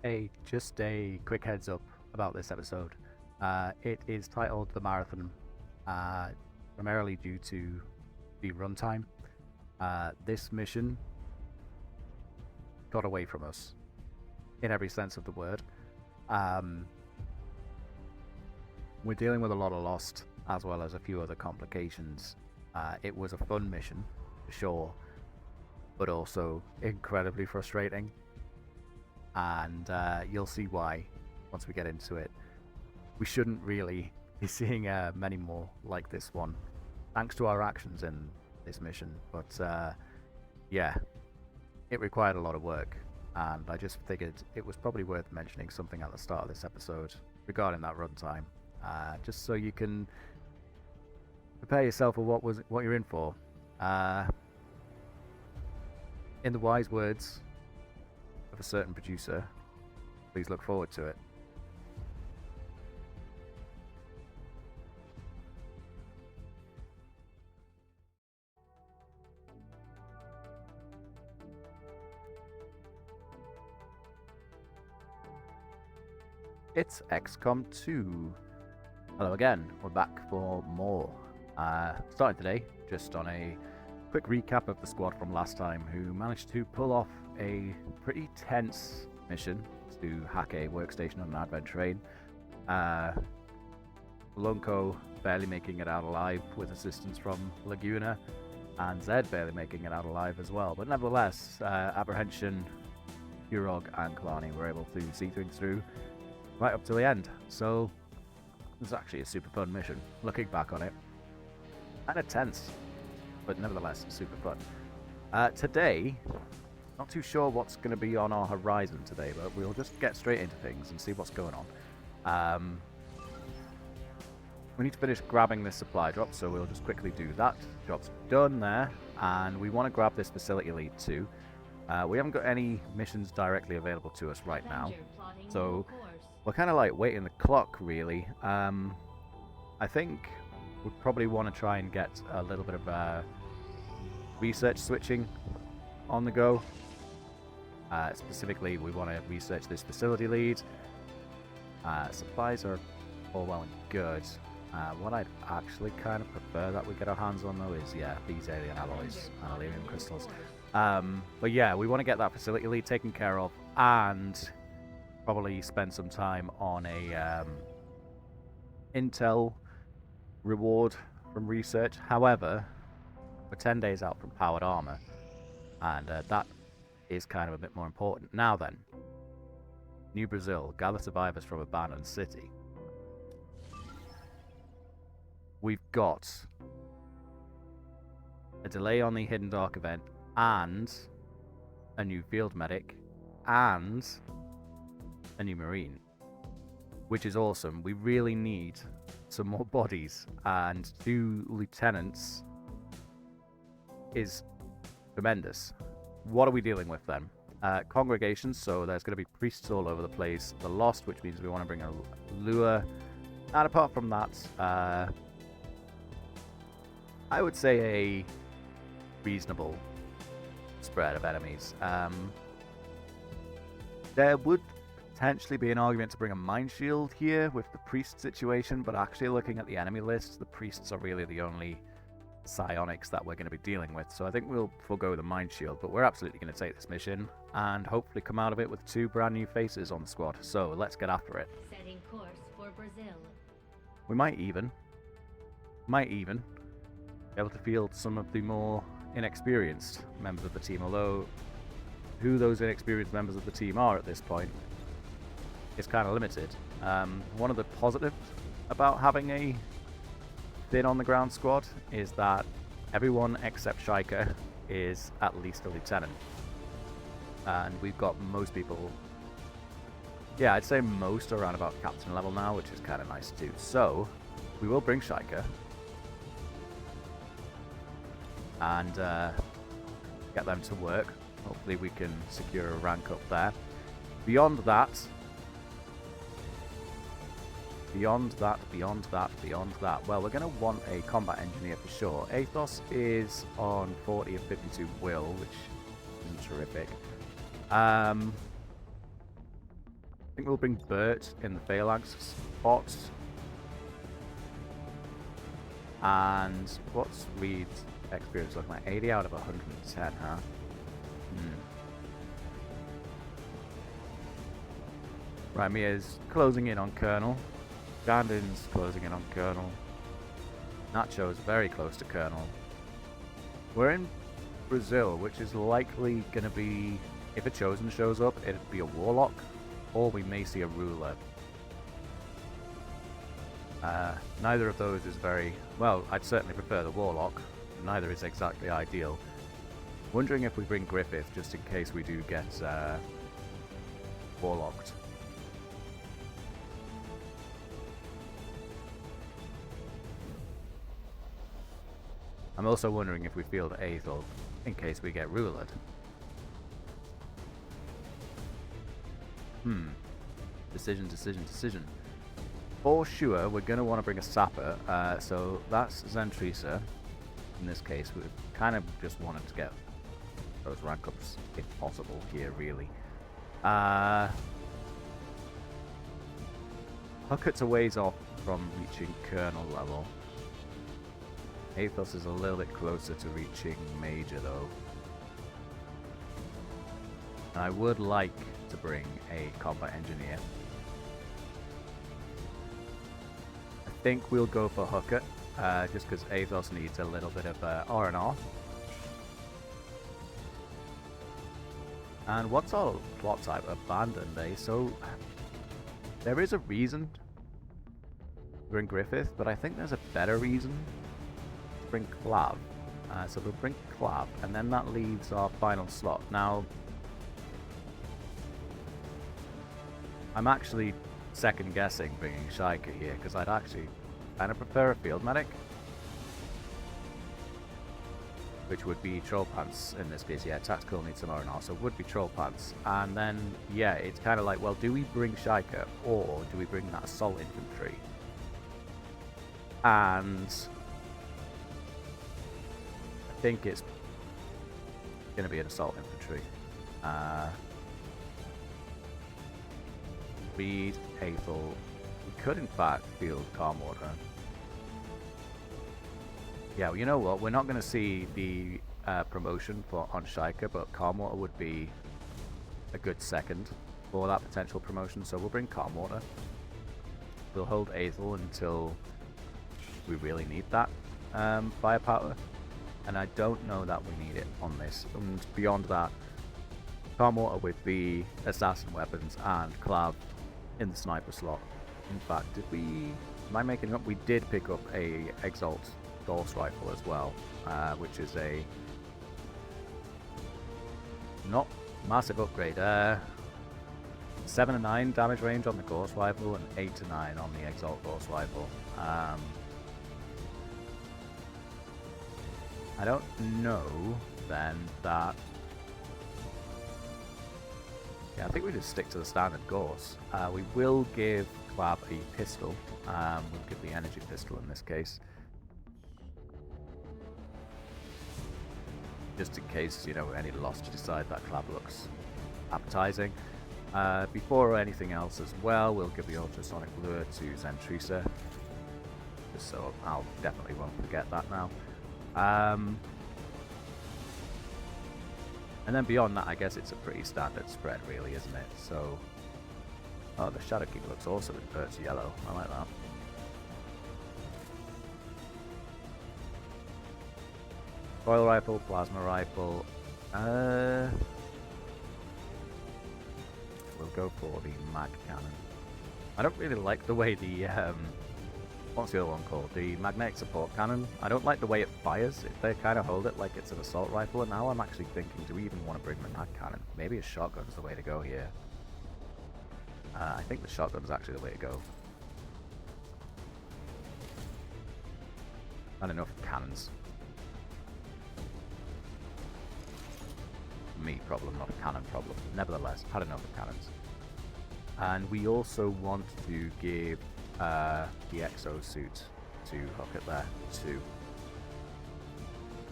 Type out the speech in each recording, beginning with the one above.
Hey, just a quick heads up about this episode. It is titled The Marathon, primarily due to the runtime. This mission got away from us, in every sense of the word. We're dealing with a lot of lost, as well as a few other complications. It was a fun mission, for sure, but also incredibly frustrating. And you'll see why once we get into it. We shouldn't really be seeing many more like this one, thanks to our actions in this mission. But yeah, it required a lot of work, and I just figured it was probably worth mentioning something at the start of this episode regarding that runtime, just so you can prepare yourself for what you're in for. In the wise words of a certain producer, please look forward to it. It's XCOM2. Hello again, we're back for more. Starting today, just on a quick recap of the squad from last time, who managed to pull off a pretty tense mission to hack a workstation on an advent train. Lunko barely making it out alive with assistance from Laguna, and Zed barely making it out alive as well. But nevertheless, Apprehension, Urog, and Kalani were able to see things through right up to the end. So it was actually a super fun mission, looking back on it. Kind of tense, but nevertheless super fun. Today, not too sure what's going to be on our horizon today, but we'll just get straight into things and see what's going on. We need to finish grabbing this supply drop, so we'll just quickly do that. Job's done there, and we want to grab this facility lead too. We haven't got any missions directly available to us right now, so we're kind of like waiting the clock, really. I think we'd probably want to try and get a little bit of research switching on the go. Specifically, we want to research this facility lead. Supplies are all well and good. What I'd actually kind of prefer that we get our hands on, though, is, yeah, these alien alloys and alien crystals. But yeah, we want to get that facility lead taken care of, and probably spend some time on a intel reward from research. However, we're 10 days out from powered armor, and that is kind of a bit more important. Now then, New Brazil, gather survivors from abandoned city. We've got a delay on the Hidden Dark event, and a new field medic, and a new marine, which is awesome. We really need some more bodies, and 2 lieutenants is tremendous. What are we dealing with then? Congregations, so there's going to be priests all over the place. The Lost, which means we want to bring a lure, and apart from that, I would say a reasonable spread of enemies. There would potentially be an argument to bring a mine shield here with the priest situation, but actually looking at the enemy list, the priests are really the only psionics that we're going to be dealing with, so I think we'll forego the mine shield. But we're absolutely going to take this mission and hopefully come out of it with 2 brand new faces on the squad. So let's get after it. Setting course for Brazil. We might even be able to field some of the more inexperienced members of the team, although who those inexperienced members of the team are at this point is kind of limited. One of the positives about having a thin on the ground squad is that everyone except Shaika is at least a lieutenant, and we've got most people, yeah, I'd say most around about captain level now, which is kind of nice too. So we will bring Shaika and get them to work. Hopefully we can secure a rank up there. Beyond that, well, we're going to want a combat engineer for sure. Athos is on 40 of 52 will, which isn't terrific. think we'll bring Bert in the phalanx spot. And what's Reed's experience looking like? 80 out of 110, huh? Ramia's closing in on Colonel. Gandin's closing in on Colonel. Nacho's very close to Colonel. We're in Brazil, which is likely going to be, if a Chosen shows up, it'd be a Warlock, or we may see a Ruler. Neither of those is very, well, I'd certainly prefer the Warlock. Neither is exactly ideal. Wondering if we bring Griffith, just in case we do get Warlocked. I'm also wondering if we field Aethel in case we get rulered. Decision. For sure, we're going to want to bring a Sapper, so that's Zentrisa. In this case, we kind of just wanted to get those rank ups, if possible, here, really. Hucket's a ways off from reaching Colonel level. Athos is a little bit closer to reaching Major, though. And I would like to bring a Combat Engineer. I think we'll go for Hucket, just because Athos needs a little bit of R&R. And what's our plot type? Abandoned, eh? So, there is a reason to bring Griffith, but I think there's a better reason to bring Clav. So we'll bring Clav, and then that leaves our final slot. Now, I'm actually second guessing bringing Shaika here, because I'd actually kind of prefer a field medic, which would be Troll Pants in this case. Yeah, tactical needs some R&R, so it would be Troll Pants. And then, yeah, it's kind of like, well, do we bring Shaika, or do we bring that Assault Infantry? And I think it's going to be an Assault Infantry. Reed, Aethel. We could, in fact, field Calmwater. Yeah, well, you know what? We're not going to see the promotion on Shaika, but Calmwater would be a good second for that potential promotion. So we'll bring Calmwater. We'll hold Aethel until we really need that firepower. And I don't know that we need it on this. And beyond that, Calmwater with the assassin weapons and Clav in the sniper slot. In fact, am I making up? We did pick up a Exalt Gauss rifle as well, which is a not massive upgrade. 7 to 9 damage range on the Gauss rifle and 8 to 9 on the Exalt Gauss rifle. I don't know then that. Yeah, I think we just stick to the standard Gauss. We will give Clav a pistol. We'll give the energy pistol in this case. Just in case, you know, any loss to decide that Clav looks appetizing. Before anything else as well, we'll give the ultrasonic lure to Zentrisa. Just so I'll definitely won't forget that now. And then beyond that, I guess it's a pretty standard spread, really, isn't it? So, oh, the Shadow King looks awesome in Bert's yellow. I like that. Foil rifle, plasma rifle. We'll go for the mag cannon. I don't really like the way the what's the other one called? The magnetic support cannon. I don't like the way it fires. They kind of hold it like it's an assault rifle, and now I'm actually thinking, do we even want to bring the mag cannon? Maybe a shotgun's the way to go here. I think the shotgun's actually the way to go. Not enough cannons. Me problem, not a cannon problem. Nevertheless, had enough of cannons. And we also want to give the exosuit to Hucket there too.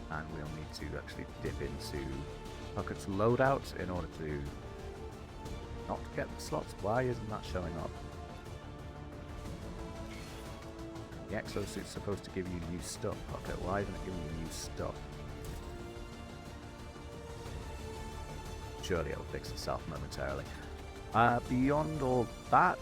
And we'll need to actually dip into Hucket's loadout in order to not get the slots. Why isn't that showing up? The exosuit's supposed to give you new stuff. Okay, why isn't it giving you new stuff? Surely it'll fix itself momentarily. Beyond all that,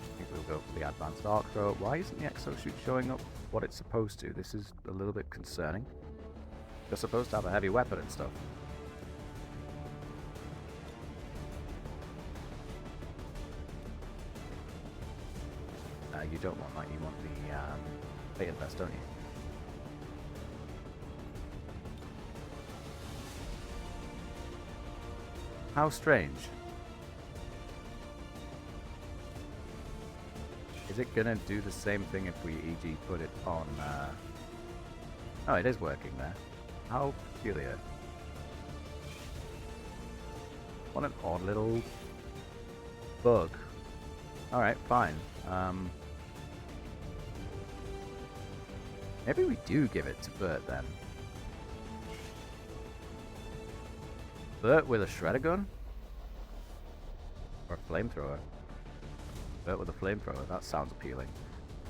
I think we'll go for the advanced arc thrower. Why isn't the exosuit showing up what it's supposed to? This is a little bit concerning. They're supposed to have a heavy weapon and stuff. You don't want that, you want the plated vest, don't you? How strange. Is it gonna do the same thing if we, e.g., put it on... Oh, it is working there. How peculiar. What an odd little bug. Alright, fine. Maybe we do give it to Bert then. Bert with a shredder gun? Or a flamethrower? Bert with a flamethrower, that sounds appealing.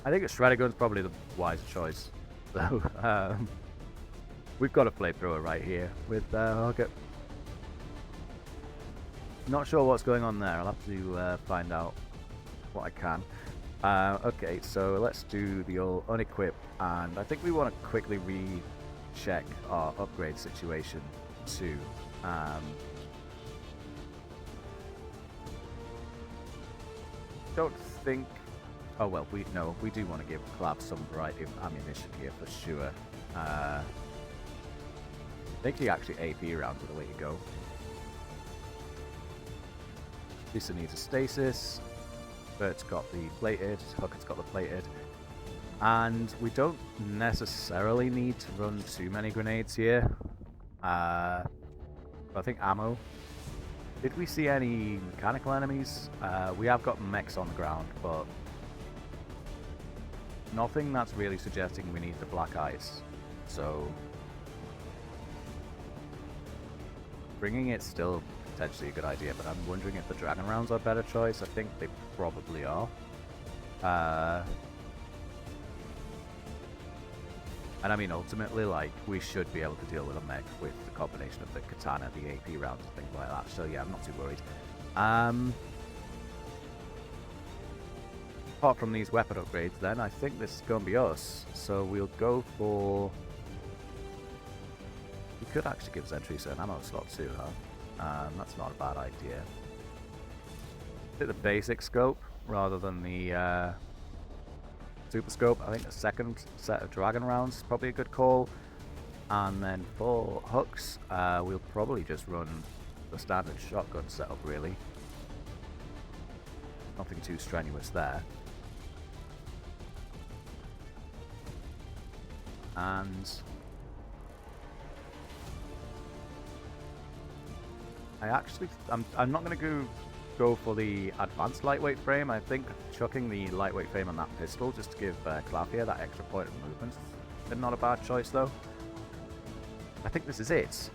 I think a shredder gun's probably the wiser choice. So, we've got a flamethrower right here with Hugget. Not sure what's going on there, I'll have to find out what I can. Okay, so let's do the old unequip, and I think we want to quickly recheck our upgrade situation too. Don't think... Oh well, we do want to give Clav some variety of ammunition here for sure. I think the actually AP rounds are the way to go. Lisa needs a stasis. Bert's got the plated, Hucket's got the plated. And we don't necessarily need to run too many grenades here. I think ammo. Did we see any mechanical enemies? We have got mechs on the ground, but nothing that's really suggesting we need the black ice. So bringing it still potentially a good idea, but I'm wondering if the dragon rounds are a better choice. I think they probably are. And I mean, ultimately, like, we should be able to deal with a mech with the combination of the katana, the AP rounds, and things like that. So yeah, I'm not too worried. Apart from these weapon upgrades, then, I think this is going to be us. So we'll go for... We could actually give Zentrisa an ammo slot too, huh? That's not a bad idea. Hit the basic scope rather than the super scope. I think the second set of dragon rounds is probably a good call. And then for hooks, we'll probably just run the standard shotgun setup, really. Nothing too strenuous there. And I'm not going to go for the advanced lightweight frame. I think chucking the lightweight frame on that pistol just to give Clav here that extra point of movement is not a bad choice, though. I think this is it.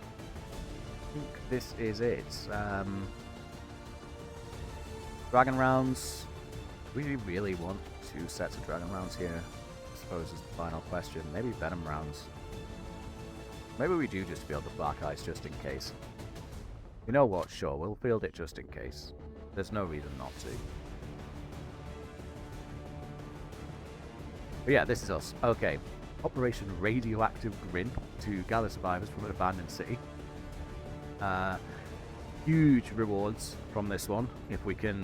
Dragon rounds. Do we really want 2 sets of dragon rounds here? I suppose is the final question. Maybe venom rounds. Maybe we do just field the black ice just in case. You know what? Sure, we'll field it just in case. There's no reason not to. But yeah, this is us. Okay. Operation Radioactive Grin to gather survivors from an abandoned city. Huge rewards from this one if we can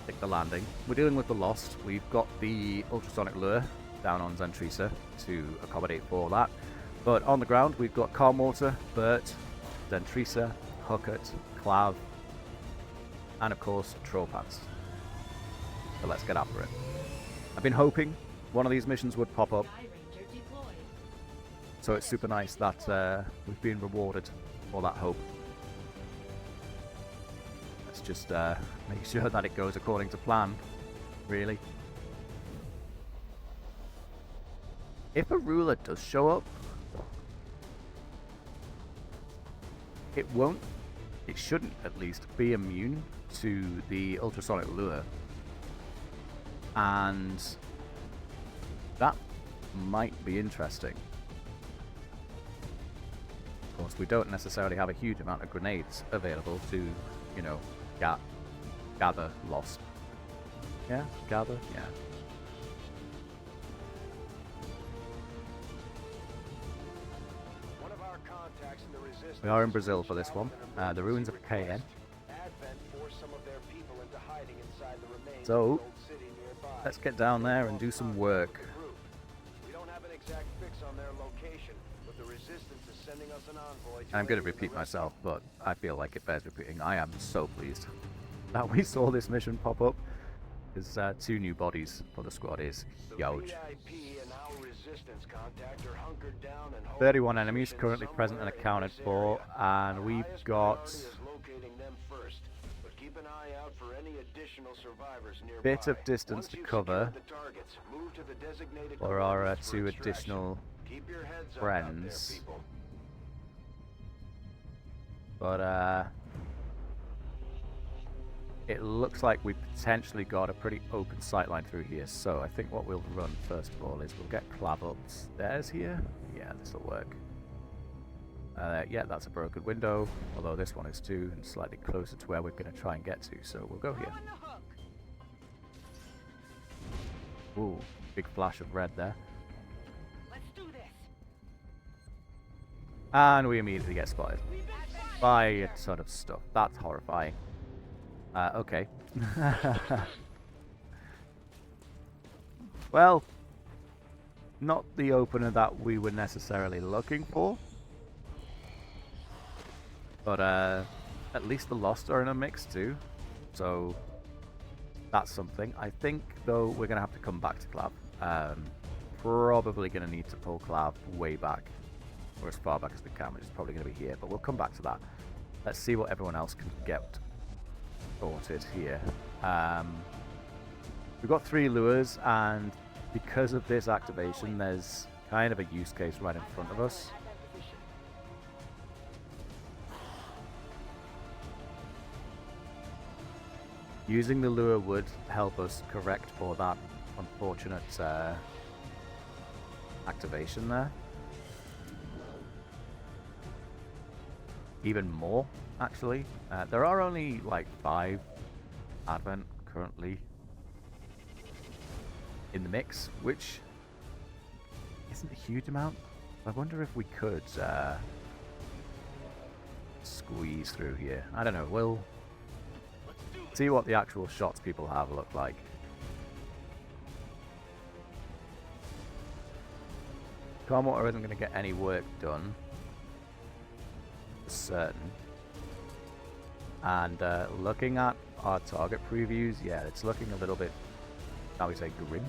take the landing. We're dealing with the Lost. We've got the ultrasonic lure down on Zentrisa to accommodate for that. But on the ground, we've got Carmortar, Bert, Zentrisa, Huckett, Clav, and of course Trollpants. So let's get after it. I've been hoping one of these missions would pop up, so it's super nice that we've been rewarded for that hope. Let's just make sure that it goes according to plan, really. If a ruler does show up, it won't it shouldn't at least be immune to the ultrasonic lure. And that might be interesting. Of course, we don't necessarily have a huge amount of grenades available to, you know, gather lost. Yeah, gather, yeah. We are in Brazil for this one. The ruins of KN. So, let's get down there and do some work. I'm going to repeat myself, but I feel like it bears repeating. I am so pleased that we saw this mission pop up. Because 2 new bodies for the squad is huge. 31 enemies currently present and accounted for, and we've got a bit of distance to cover for our 2 additional friends. But it looks like we potentially got a pretty open sightline through here, so I think what we'll run first of all is we'll get Clav upstairs here. Yeah, this will work. Yeah, that's a broken window, although this one is too, and slightly closer to where we're going to try and get to, so we'll go here. Ooh, big flash of red there. Let's do this. And we immediately get spotted by a ton of stuff. That's horrifying. Okay. Well, not the opener that we were necessarily looking for. But at least the Lost are in a mix too. So that's something. I think, though, we're going to have to come back to Clav. Probably going to need to pull Clav way back. Or as far back as we can, which is probably going to be here. But we'll come back to that. Let's see what everyone else can get sorted here. We've got 3 lures, and because of this activation, there's kind of a use case right in front of us. Using the lure would help us correct for that unfortunate activation there. Even more, actually. There are only like 5 Advent currently in the mix, which isn't a huge amount. I wonder if we could squeeze through here. I don't know, we'll see what the actual shots people have look like. Calm Water isn't going to get any work done, for certain. And looking at our target previews, yeah, it's looking a little bit, shall we say, grim.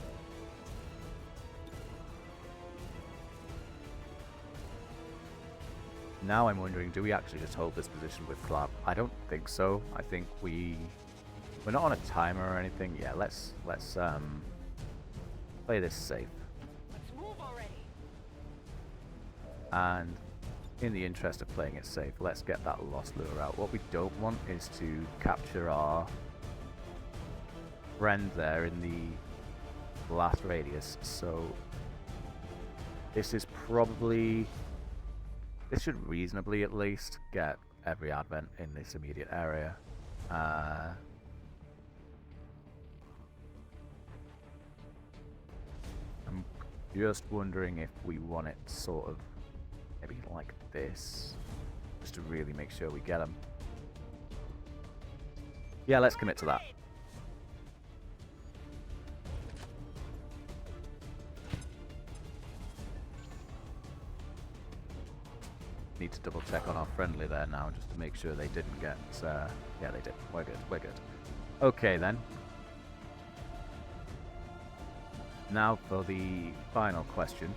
Now I'm wondering, do we actually just hold this position with Clav? I don't think so. I think we're not on a timer or anything. Yeah, let's play this safe. Let's move already. And in the interest of playing it safe, let's get that Lost Lure out. What we don't want is to capture our friend there in the blast radius. So this is probably... this should reasonably at least get every Advent in this immediate area. I'm just wondering if we want it sort of maybe like this, just to really make sure we get them. Yeah, let's commit to that. Need to double check on our friendly there now, just to make sure they didn't get... yeah, they did. We're good. We're good. Okay, then. Now for the final question.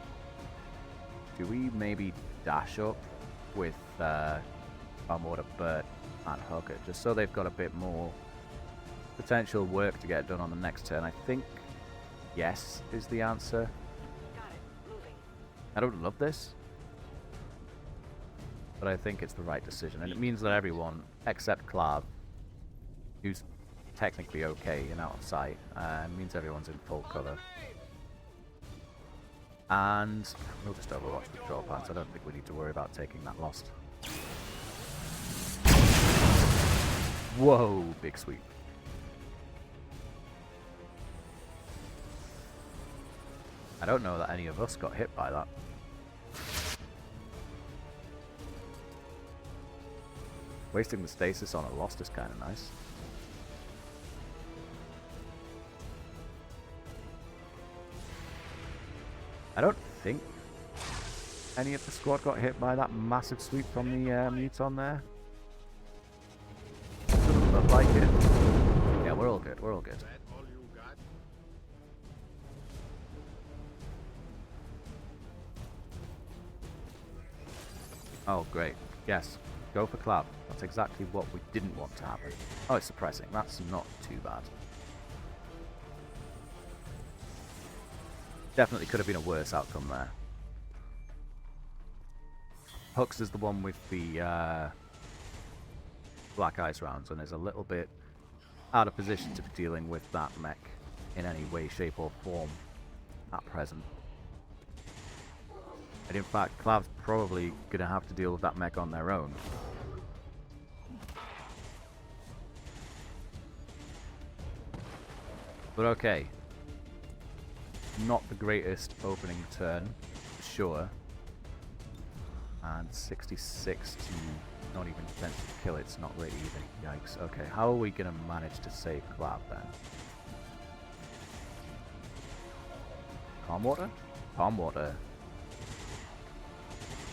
Do we maybe dash up with Water, Bert, and Hooker, just so they've got a bit more potential work to get done on the next turn? I think yes is the answer. Got it. Moving. I don't love this, but I think it's the right decision, and it means that everyone except Clav, who's technically okay and out of sight. Means everyone's in full cover. And we'll just overwatch with draw pants. I don't think we need to worry about taking that lost. Whoa, big sweep. I don't know that any of us got hit by that. Wasting the stasis on a lost is kind of nice. I don't think any of the squad got hit by that massive sweep from the Muton there. Doesn't look like it. Yeah, we're all good, we're all good. Oh, great. Yes, go for Clav. That's exactly what we didn't want to happen. Oh, it's suppressing. That's not too bad. Definitely could have been a worse outcome there. Hux is the one with the Black Ice rounds and is a little bit out of position to be dealing with that mech in any way, shape or form at present. And in fact, Clav's probably going to have to deal with that mech on their own. But okay. Not the greatest opening turn, for sure. And 66 to not even potentially kill it's not really even. Yikes. Okay, how are we going to manage to save Clav then? Calm water? Calm water.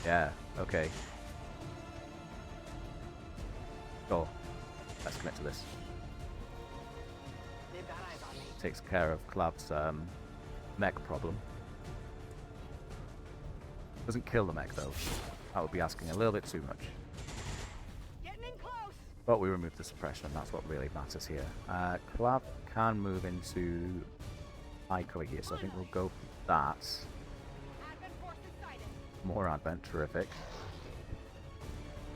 Yeah, okay. Go. Let's commit to this. They've got eyes on me. Takes care of Clav's mech problem. Doesn't kill the mech though. That would be asking a little bit too much. Getting in close. But we removed the suppression, and that's what really matters here. Clav can move into high cover here, so I think we'll go for that. Advent forces sighted. More Advent, terrific.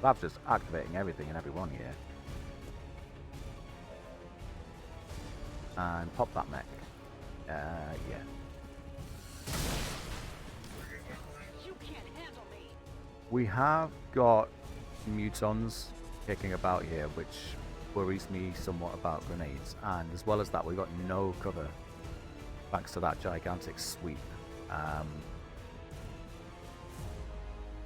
Clav's just activating everything and everyone here. And pop that mech. Yeah. You can't handle me. We have got mutons kicking about here, which worries me somewhat about grenades. And as well as that, we got no cover thanks to that gigantic sweep.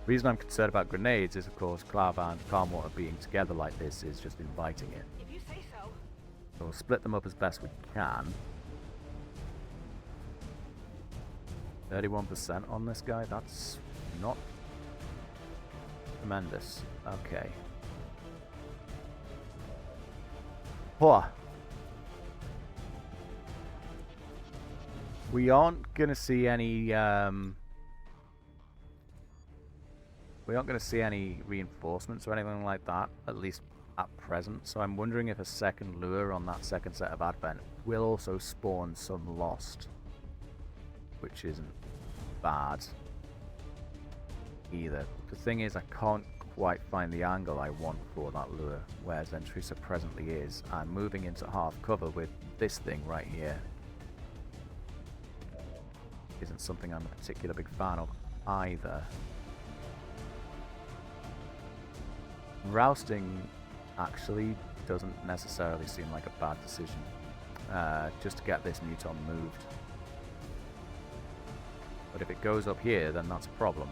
Reason I'm concerned about grenades is, of course, Clav and Calm Water being together like this is just inviting it. If you say so. So we'll split them up as best we can. 31% on this guy, that's not tremendous. Okay. Whoa. We aren't gonna see any reinforcements or anything like that, at least at present. So I'm wondering if a second lure on that second set of Advent will also spawn some lost, which isn't bad either. The thing is, I can't quite find the angle I want for that lure where Zentrisa presently is. I'm moving into half cover with this thing right here. Isn't something I'm a particular big fan of either. Rousting actually doesn't necessarily seem like a bad decision, just to get this Muton moved. But if it goes up here, then that's a problem.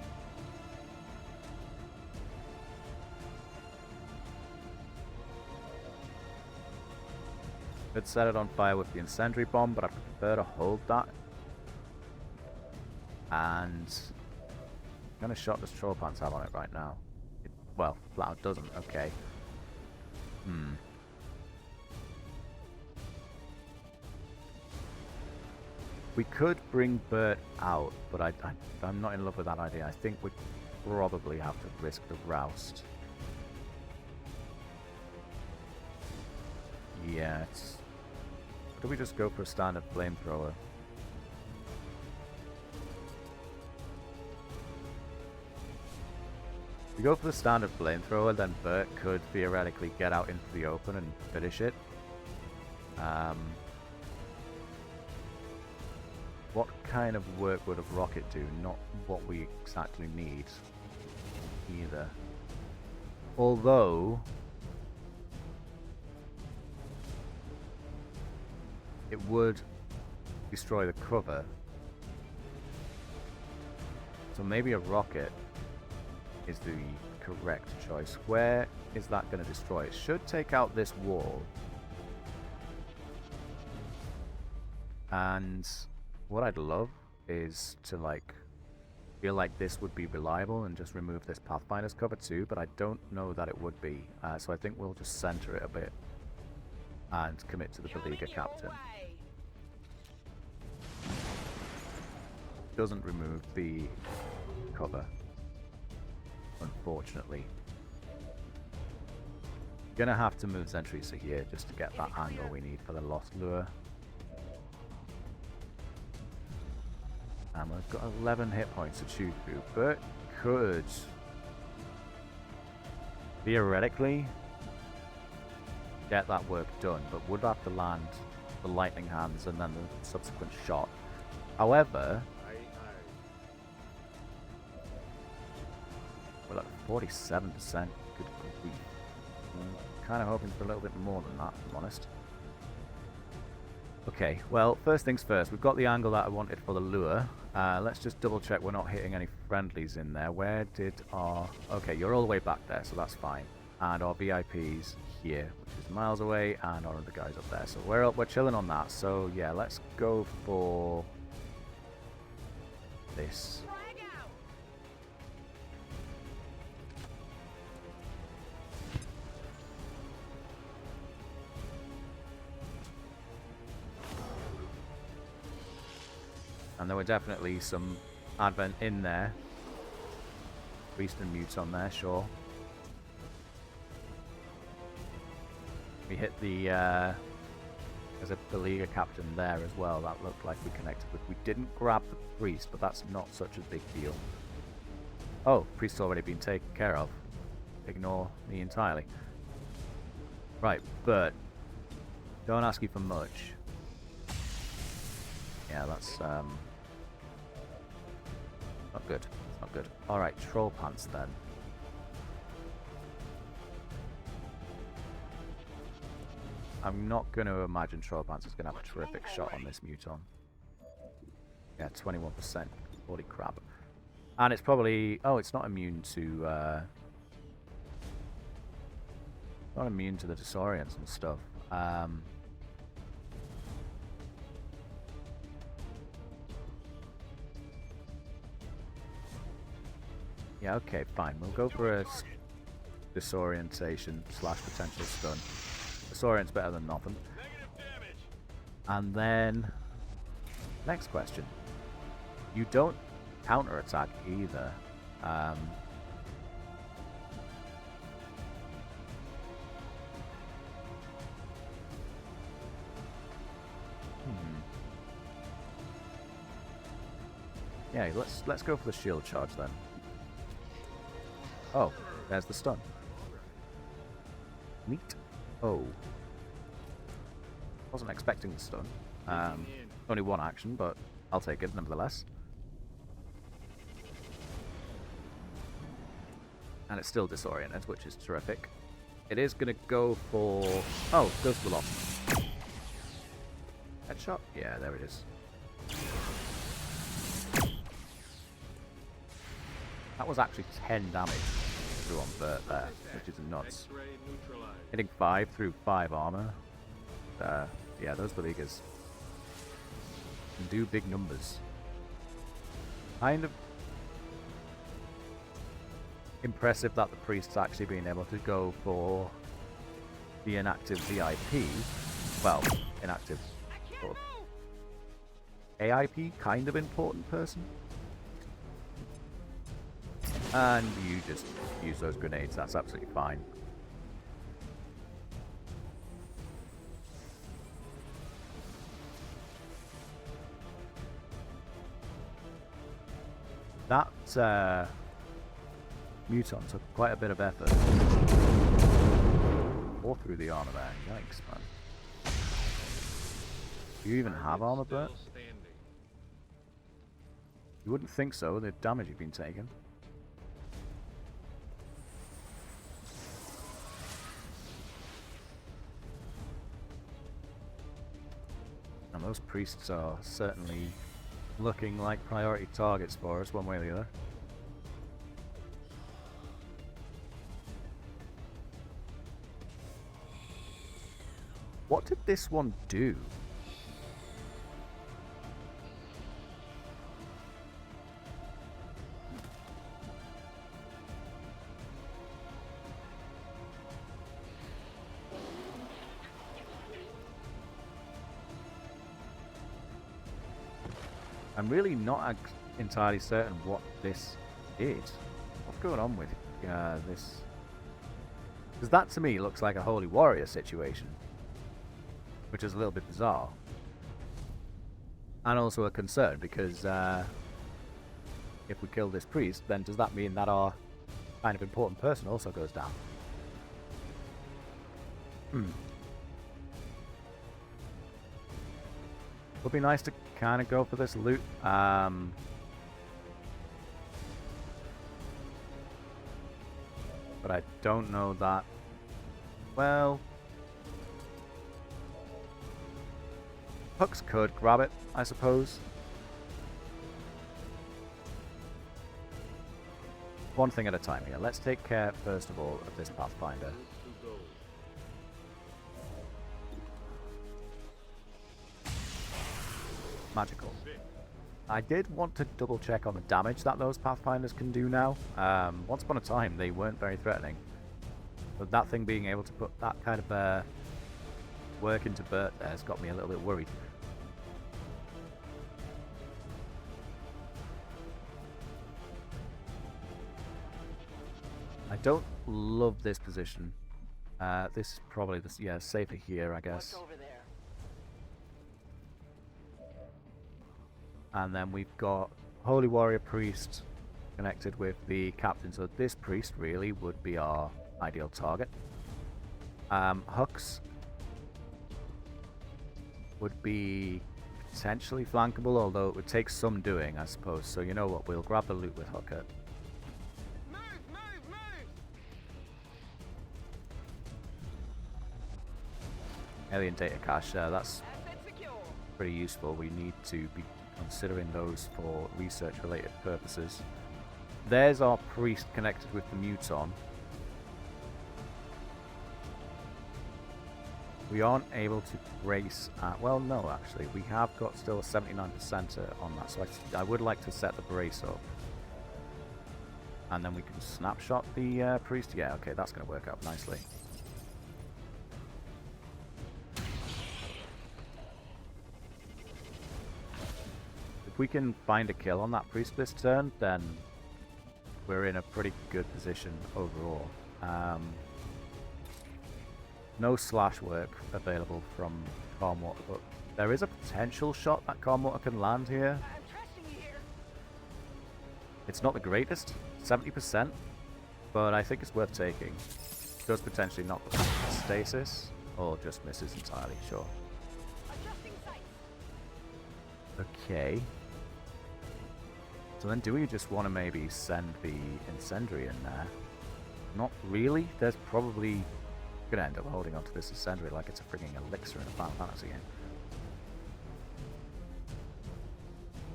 Could set it on fire with the incendiary bomb, but I prefer to hold that. And what kind of shot does Troll Pants have on it right now? Well, flat out doesn't. Okay. We could bring Bert out, but I'm not in love with that idea. I think we probably have to risk the roust. Yeah, it's... Do we just go for a standard flamethrower? we go for the standard flamethrower, then Bert could theoretically get out into the open and finish it. What kind of work would a rocket do? Not what we exactly need either. Although it would destroy the cover. So maybe a rocket is the correct choice. Where is that going to destroy? It should take out this wall. And what I'd love is to like feel like this would be reliable and just remove this Pathfinder's cover too, but I don't know that it would be. So I think we'll just center it a bit and commit to the Beleaguer Captain. Doesn't remove the cover, unfortunately. Gonna have to move sentries to here just to get that angle we need for the Lost Lure. And we've got 11 hit points to chew through. Bert could theoretically get that work done, but would have to land the lightning hands and then the subsequent shot. However, we're at 47%. Good grief. Kind of hoping for a little bit more than that, if I'm honest. Okay, well, first things first. We've got the angle that I wanted for the lure. Let's just double check we're not hitting any friendlies in there. Where did our... Okay, you're all the way back there, so that's fine. And our VIPs here, which is miles away, and our other guys up there. So we're chilling on that. So yeah, let's go for this. And there were definitely some advent in there. Priest and Mute on there, sure. We hit the, there's a Beleaguer Captain there as well. That looked like we connected with. We didn't grab the Priest, but that's not such a big deal. Oh, Priest's already been taken care of. Ignore me entirely. Right, but don't ask you for much. Yeah, that's, not good. It's not good. Alright, Troll Pants then. I'm not going to imagine Troll Pants is going to have a terrific shot on this Muton. Yeah, 21%. Holy crap. And it's probably... Oh, it's not immune to... not immune to the disorients and stuff. Yeah, okay, fine. We'll go for a disorientation / potential stun. Disorient's better than nothing. And then, next question. You don't counterattack either. Yeah, let's go for the shield charge then. Oh, there's the stun. Neat. Oh. Wasn't expecting the stun. Only one action, but I'll take it nevertheless. And it's still disoriented, which is terrific. It is going to go for... Oh, goes for the lock. Headshot? Yeah, there it is. That was actually 10 damage through on Bert there, which is nuts. Hitting 5 through 5 armor. Yeah, those Beleaguers can do big numbers. Kind of impressive that the Priest's actually been able to go for the inactive VIP. Well, inactive sort of AIP, kind of important person. And you just use those grenades, that's absolutely fine. That Muton took quite a bit of effort. Or through the armor there. Yikes, man. Do you even have armor, Bert? You wouldn't think so, the damage you've been taking. And those priests are certainly looking like priority targets for us, one way or the other. What did this one do? I'm really not entirely certain what this is. What's going on with this? Because that to me looks like a Holy Warrior situation, which is a little bit bizarre. And also a concern, because if we kill this priest, then does that mean that our kind of important person also goes down? Would be nice to kind of go for this loot. But I don't know that. Well, Hooks could grab it, I suppose. One thing at a time here. Let's take care, first of all, of this Pathfinder. Magical. I did want to double check on the damage that those Pathfinders can do now. Once upon a time, they weren't very threatening. But that thing being able to put that kind of work into Bert there has got me a little bit worried. I don't love this position. This is probably safer here, I guess. What's over there? And then we've got Holy Warrior Priest connected with the Captain, so this priest really would be our ideal target. Hux would be potentially flankable, although it would take some doing, I suppose. So you know what, we'll grab the loot with Hooker. Move! Alien data cache, that's Asset secure. pretty useful. We need to be considering those for research related purposes. There's our priest connected with the Muton. We aren't able to brace well, no, actually we have got still a 79% on that, so I would like to set the brace up, and then we can snapshot the priest. Yeah, okay, that's going to work out nicely. If we can find a kill on that priest this turn, then we're in a pretty good position overall. No slash work available from Calm Water, but there is a potential shot that Calm Water can land here. I'm trusting you here. It's not the greatest, 70%, but I think it's worth taking. Does potentially knock the stasis, or just misses entirely, sure. Adjusting sight. Okay. So then do we just want to maybe send the Incendiary in there? Not really. There's probably gonna end up holding onto this Incendiary like it's a freaking elixir in a Final Fantasy game.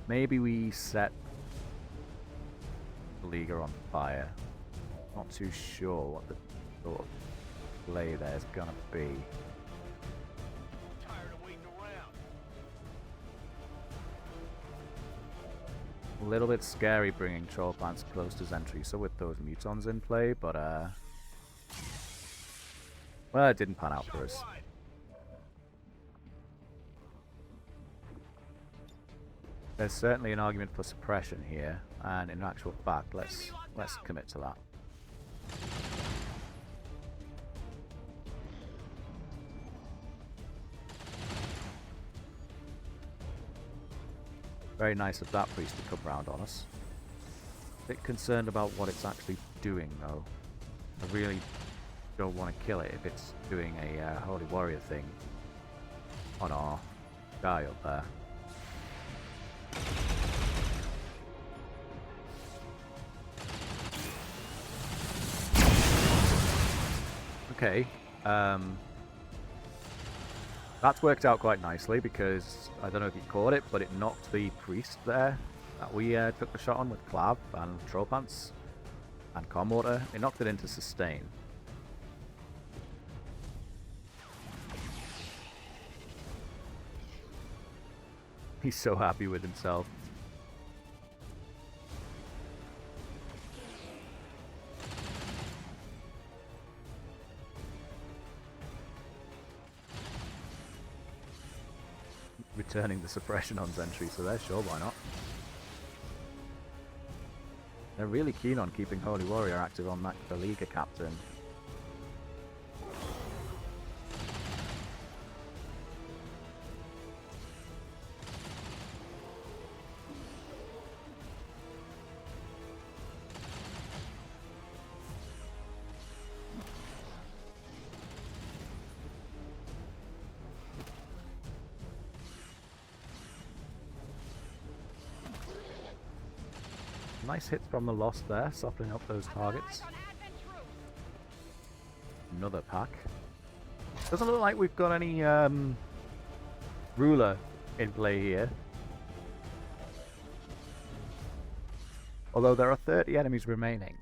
Maybe we set the Leaguer on fire. Not too sure what the sort of play there's gonna be. Tired of waiting around. A little bit scary bringing Troll Plants close to Zentry, so with those Mutons in play, but well, it didn't pan out for us. There's certainly an argument for suppression here, and in actual fact, let's commit to that. Very nice of that priest to come round on us. Bit concerned about what it's actually doing, though. I really don't want to kill it if it's doing a Holy Warrior thing on our guy up there. Okay, that's worked out quite nicely because I don't know if you caught it, but it knocked the priest there that we took the shot on with Clav and Troll Pants and Calm Water. It knocked it into sustain. He's so happy with himself. Returning the suppression on Sentry, so they're sure, why not? They're really keen on keeping Holy Warrior active on that Beleaguer captain. Nice hits from the Lost there, softening up those targets. Another pack. Doesn't look like we've got any ruler in play here. Although there are 30 enemies remaining.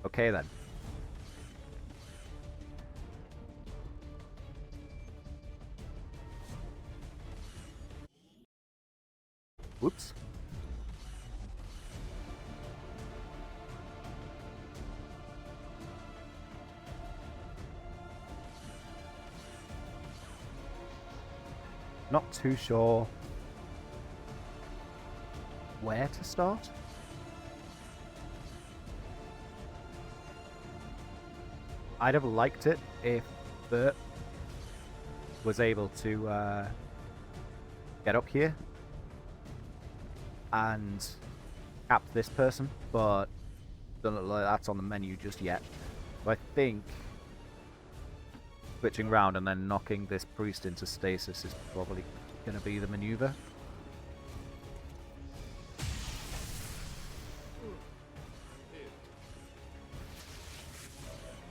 Okay then. Whoops. Not too sure where to start. I'd have liked it if Bert was able to get up here and cap this person, but doesn't look like that's on the menu just yet. So I think switching round and then knocking this priest into stasis is probably going to be the maneuver.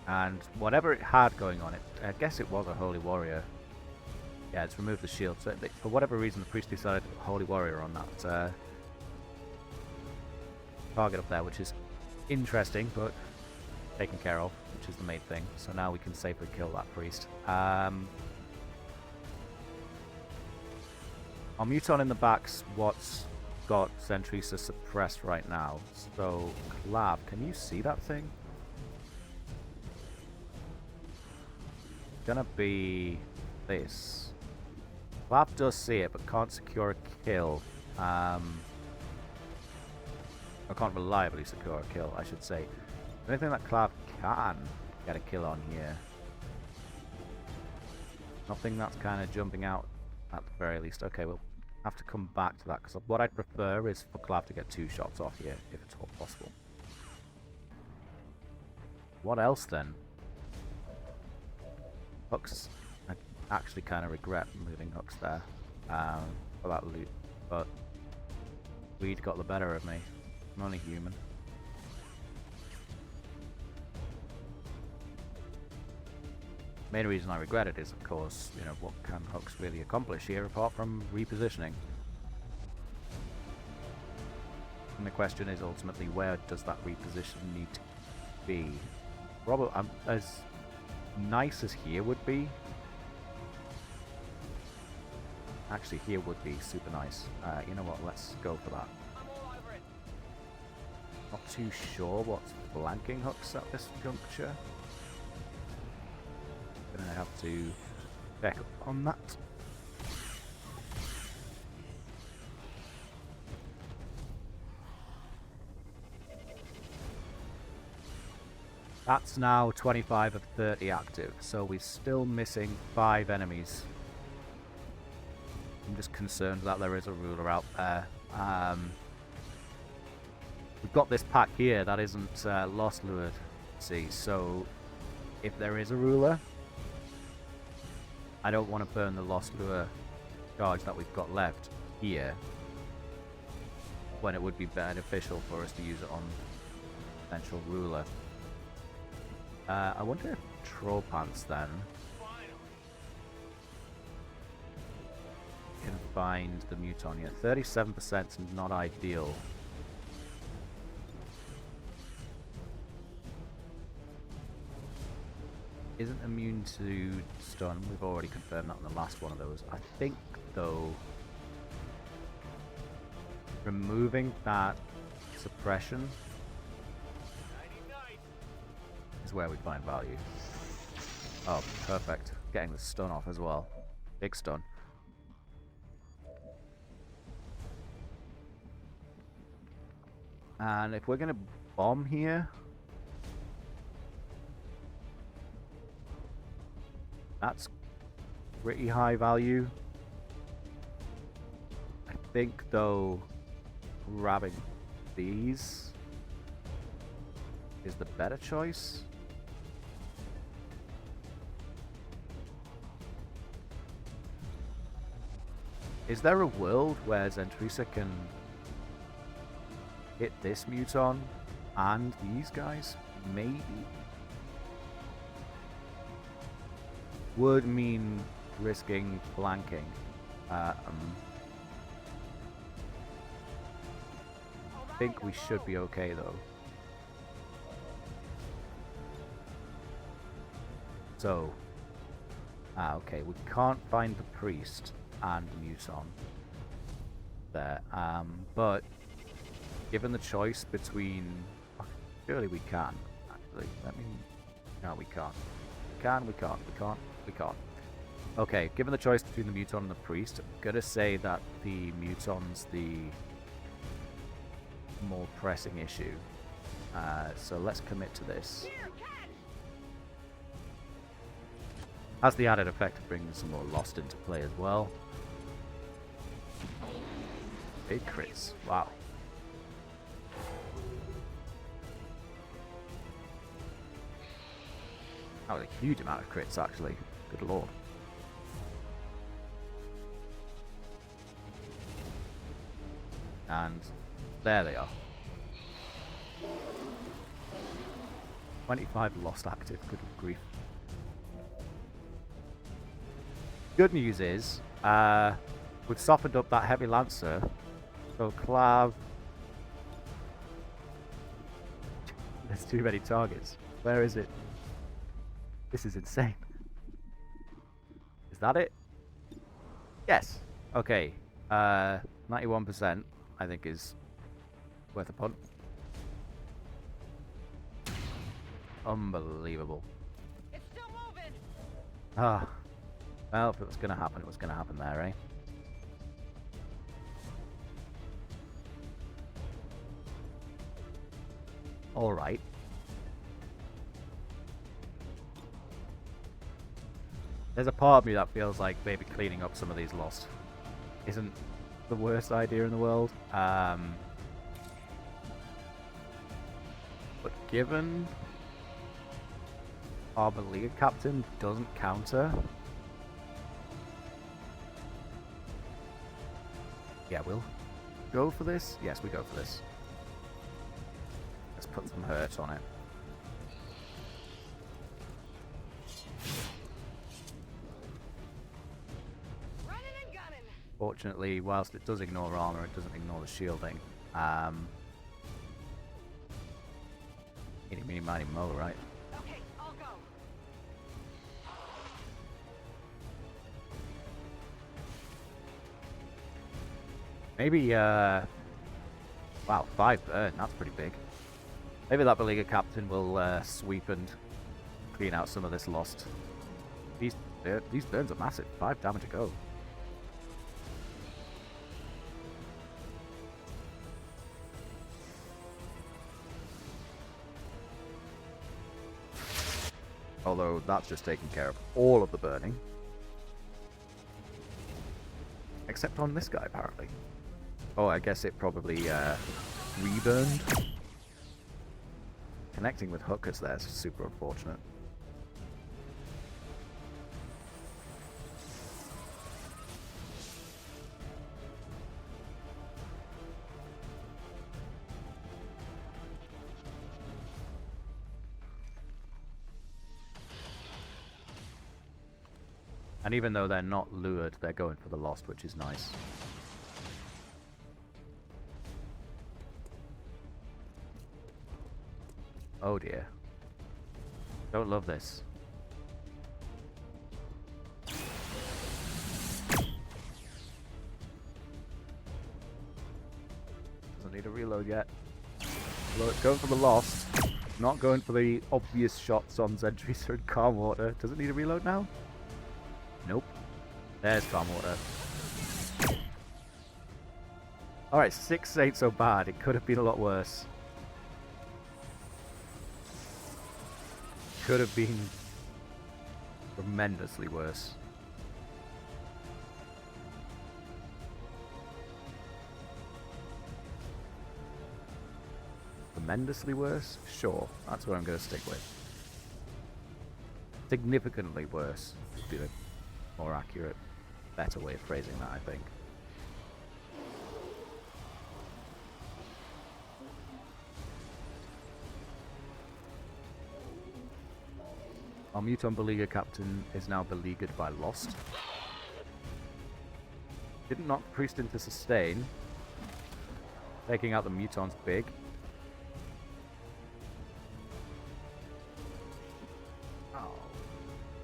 And whatever it had going on it, I guess it was a Holy Warrior. Yeah, it's removed the shield. So for whatever reason, the priest decided to put Holy Warrior on that target up there, which is interesting, but taken care of, which is the main thing. So now we can safely kill that priest. Our Muton in the back's what's got sentries to suppress right now. So, Clav, can you see that thing? Gonna be this. Clav does see it, but can't secure a kill. I can't reliably secure a kill, I should say. Anything that Clav can get a kill on here. Nothing that's kind of jumping out at the very least. Okay, we'll have to come back to that, because what I'd prefer is for Clav to get 2 shots off here, if it's all possible. What else then? Hooks. I actually kind of regret moving hooks there for that loot, but weed got the better of me. I'm only human. Main reason I regret it is, of course, you know, what can hooks really accomplish here apart from repositioning? And the question is ultimately, where does that reposition need to be? Probably as nice as here would be. Actually, here would be super nice. You know what? Let's go for that. Not too sure what's flanking hooks at this juncture. Gonna have to check on that. That's now 25 of 30 active, so we're still missing 5 enemies. I'm just concerned that there is a ruler out there. We've got this pack here that isn't lost lured, see, so if there is a ruler, I don't want to burn the lost lure charge that we've got left here when it would be beneficial for us to use it on potential ruler. I wonder if Troll Pants then can find the Muton here. 37% is not ideal. Isn't immune to stun. We've already confirmed that on the last one of those. I think, though, removing that suppression is where we find value. Oh, perfect. Getting the stun off as well. Big stun. And if we're going to bomb here, that's pretty high value. I think, though, grabbing these is the better choice. Is there a world where Zentrisa can hit this Muton and these guys? Maybe. Would mean risking flanking. I think we should be okay though. So, okay, we can't find the priest and the Muton there, but given the choice between, surely we can. Actually, let me. No, we can't. We can't. Okay, given the choice between the Muton and the priest, I'm gonna say that the Muton's the more pressing issue. So let's commit to this. Has the added effect of bringing some more Lost into play as well. Big crits. Wow. That was a huge amount of crits, actually. Good lord. And there they are. 25 lost active. Good grief. Good news is, we've softened up that heavy lancer. So Clav. There's too many targets. Where is it? This is insane. Is that it? Yes. Okay. 91% I think is worth a punt. Unbelievable. It's still moving. Ah. Well, if it was gonna happen, it was gonna happen there, eh? Alright. There's a part of me that feels like maybe cleaning up some of these lost isn't the worst idea in the world. But given our Beleaguer Captain doesn't counter, yeah, we'll go for this. Yes, we go for this. Let's put some hurt on it. Fortunately, whilst it does ignore armor, it doesn't ignore the shielding. Eeny, meeny, miny, mo, right? Okay, I'll go. Maybe, wow, 5 burn, that's pretty big. Maybe that Beleaguer Captain will sweep and clean out some of this lost. These burns are massive, 5 damage to go. Although that's just taking care of all of the burning. Except on this guy, apparently. Oh, I guess it probably reburned. Connecting with hookers there is super unfortunate. And even though they're not lured, they're going for the lost, which is nice. Oh dear. Don't love this. Doesn't need a reload yet. Going for the lost. Not going for the obvious shots on Zedriza and Calm Water. Does it need a reload now? Nope. There's Calm Water. Alright, 6 ain't so bad. It could have been a lot worse. Could have been tremendously worse. Tremendously worse? Sure, that's what I'm going to stick with. Significantly worse would be the more accurate, better way of phrasing that, I think. Our Muton Beleaguer captain is now beleaguered by Lost. Didn't knock Priest into sustain. Taking out the Muton's big. Oh.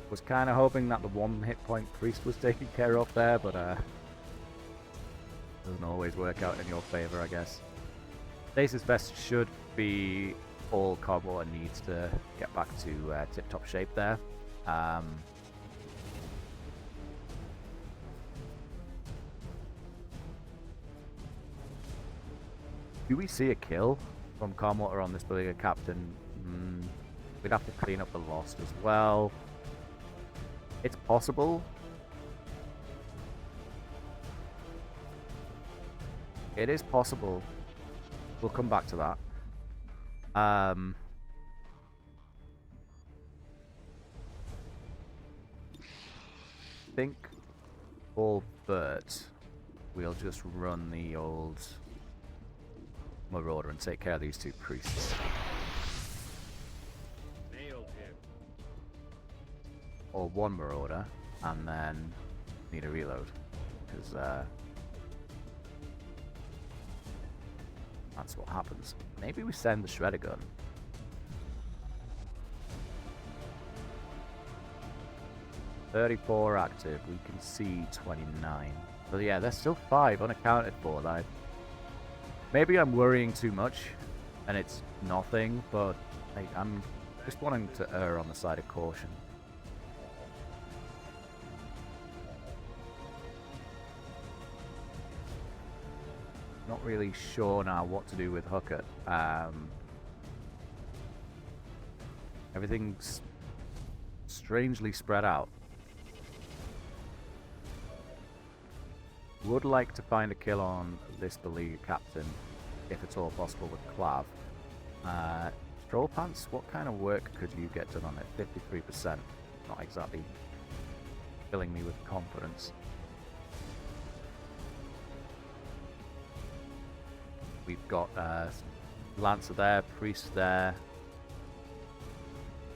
Was kind of hoping that the 1 hit point Priest was taken care of there, but doesn't always work out in your favor, I guess. Stasis Vest should be all Cobble needs to get back to tip-top shape there. Do we see a kill from Calm Water on this Beleaguer captain? We'd have to clean up the lost as well. It's possible. It is possible. We'll come back to that. I think for Bert, we'll just run the old Marauder and take care of these 2 priests. Nailed him. Or 1 Marauder, and then need a reload, because that's what happens. Maybe we send the Shredder Gun. $34 active. We can see 29. But yeah, there's still 5 unaccounted for. Like, maybe I'm worrying too much, and it's nothing. But I'm just wanting to err on the side of caution. Not really sure now what to do with Hooker. Everything's strangely spread out. Would like to find a kill on this Beleaguer captain, if at all possible, with Clav. Stroll Pants, what kind of work could you get done on it? 53%. Not exactly filling me with confidence. We've got Lancer there, Priest there.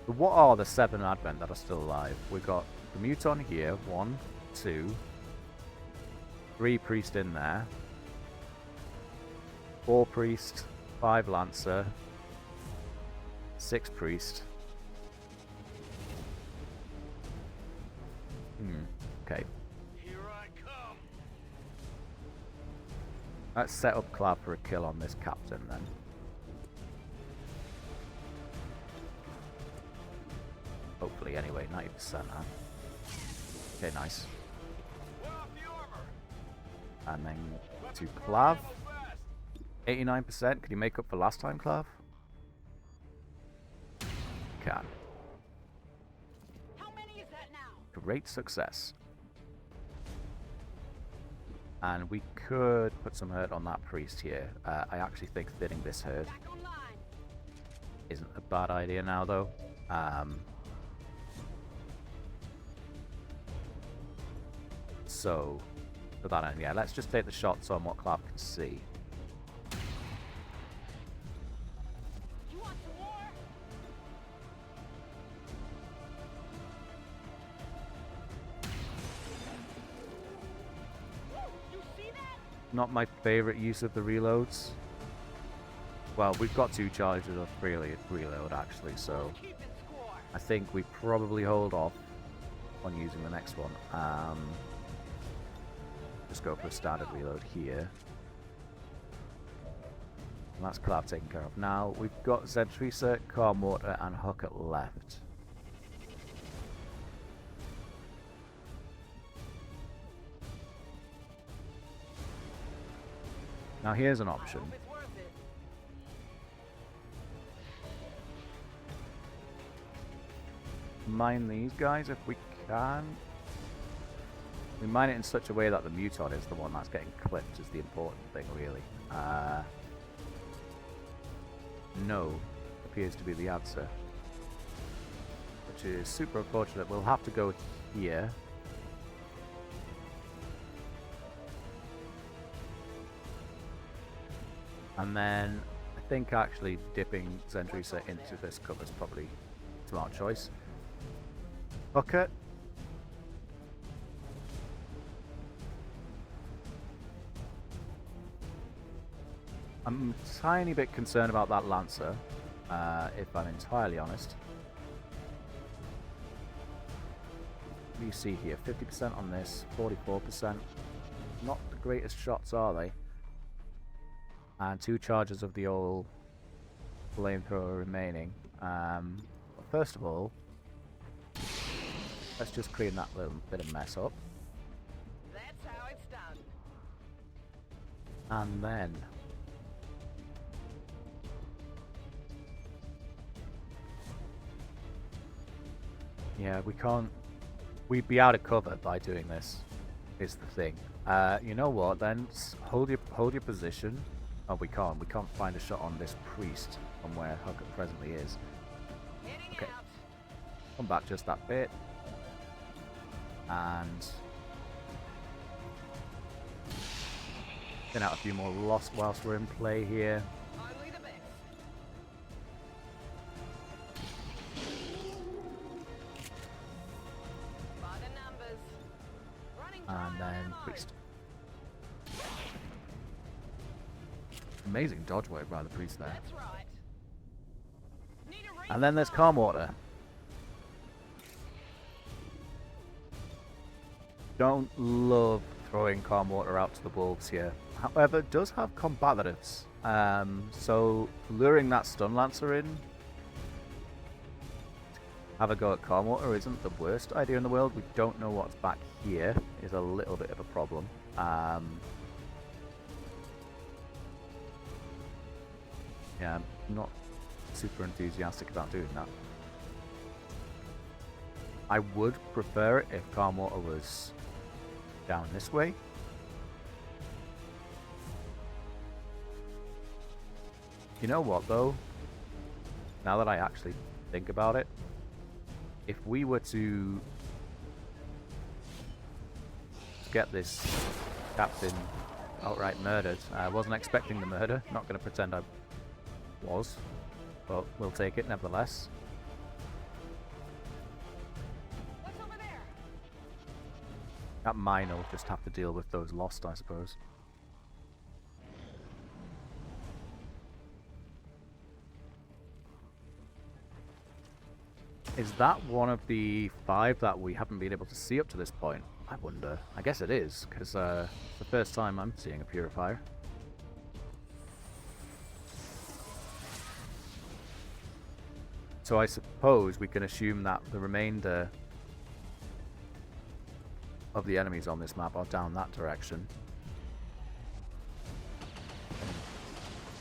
But what are the 7 Advent that are still alive? We've got the Muton here, 1, 2, 3 Priest in there, 4 Priest, 5 Lancer, 6 Priest. Okay. Here I come. Let's set up Clav for a kill on this captain then. Hopefully anyway, 90%, huh? Okay, nice. Wear off the armor. And then to Clav. 89%. Can you make up for last time, Clav? Can. Great success. And we could put some hurt on that priest here. I actually think thinning this herd Back online. isn't a bad idea now, though. So, for that end, yeah, let's just take the shots on what Clav can see. You want some war? Woo, you see that? Not my favorite use of the reloads. Well, we've got 2 charges of reload actually, so Keeping score. I think we probably hold off on using the next one. Just go for a standard reload here. And that's Clav taken care of. Now we've got Zentrisa, Car Mortar, and Hook at left. Now here's an option. Hope it's worth it. Mine these guys if we can. We mine it in such a way that the Muton is the one that's getting clipped is the important thing, really. No appears to be the answer, which is super unfortunate. We'll have to go here. And then I think actually dipping Zentrisa into this cover is probably a smart choice. Hooker. I'm a tiny bit concerned about that Lancer, if I'm entirely honest. What do you see here? 50% on this, 44%. Not the greatest shots, are they? And 2 charges of the old flamethrower remaining. First of all, let's just clean that little bit of mess up. That's how it's done. And then yeah, we can't. We'd be out of cover by doing this. Is the thing. You know what? Then hold your position. Oh, we can't. We can't find a shot on this priest from where Hooker presently is. Heading Okay. out. Come back just that bit. And get out a few more lost whilst we're in play here. Only the best. By the numbers. Running And dry on then ammo. priest. Amazing dodge work by the priest there. That's right. Need a And then there's resupply. Calm Water. Don't love throwing Calm Water out to the wolves here. However, it does have combatives. So luring that Stun Lancer in, have a go at Calm Water isn't the worst idea in the world. We don't know what's back here is a little bit of a problem. Yeah, I'm not super enthusiastic about doing that. I would prefer it if Calm Water was down this way. You know what though? Now that I actually think about it, if we were to get this captain outright murdered, I wasn't expecting the murder, not going to pretend I was, but we'll take it nevertheless. What's over there? That mine will just have to deal with those lost, I suppose. Is that one of the 5 that we haven't been able to see up to this point? I wonder. I guess it is, because it's the first time I'm seeing a purifier. So I suppose we can assume that the remainder of the enemies on this map are down that direction.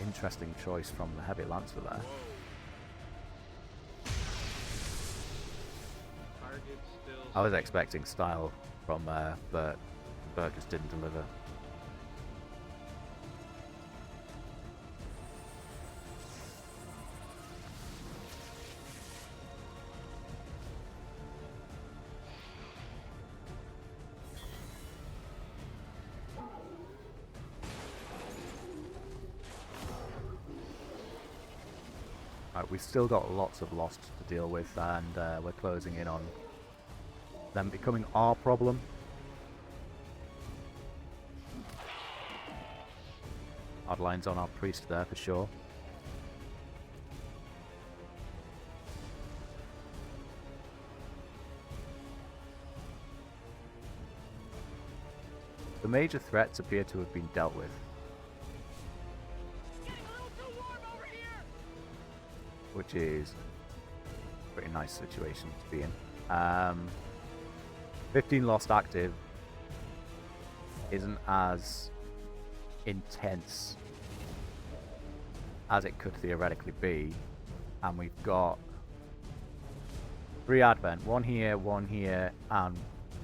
Interesting choice from the Heavy Lancer there. Target It's still I was expecting style from Bert. Bert just didn't deliver. Right, we've still got lots of lost to deal with, and we're closing in on them becoming our problem. Hard lines on our priest there for sure. The major threats appear to have been dealt with, Getting a little too warm over here. which is a pretty nice situation to be in. 15 lost active isn't as intense as it could theoretically be, and we've got 3 Advent, one here, and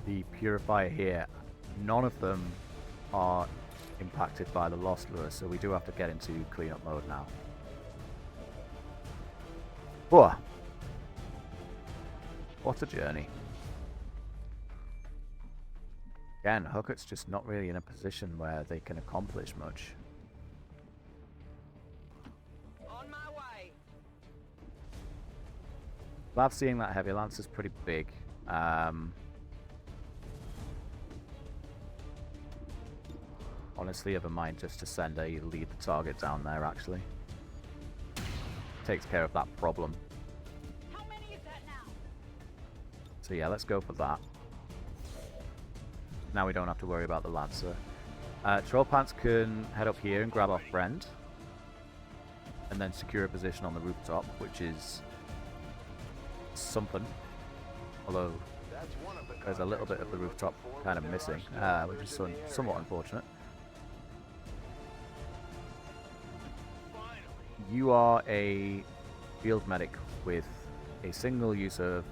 the Purifier here. None of them are impacted by the Lost Lure, so we do have to get into cleanup mode now. Whoa! What a journey. Again, Hucket's just not really in a position where they can accomplish much. On my way. Love seeing that Heavy Lance is pretty big. Honestly, I have a mind just to send a lead the target down there, actually. Takes care of that problem. How many is that now? So yeah, let's go for that. Now we don't have to worry about the Lancer. Trollpants can head up here and grab our friend. And then secure a position on the rooftop, which is something. Although That's one of the there's a little bit of the rooftop kind of missing, which is somewhat unfortunate. Finally. You are a field medic with a single use of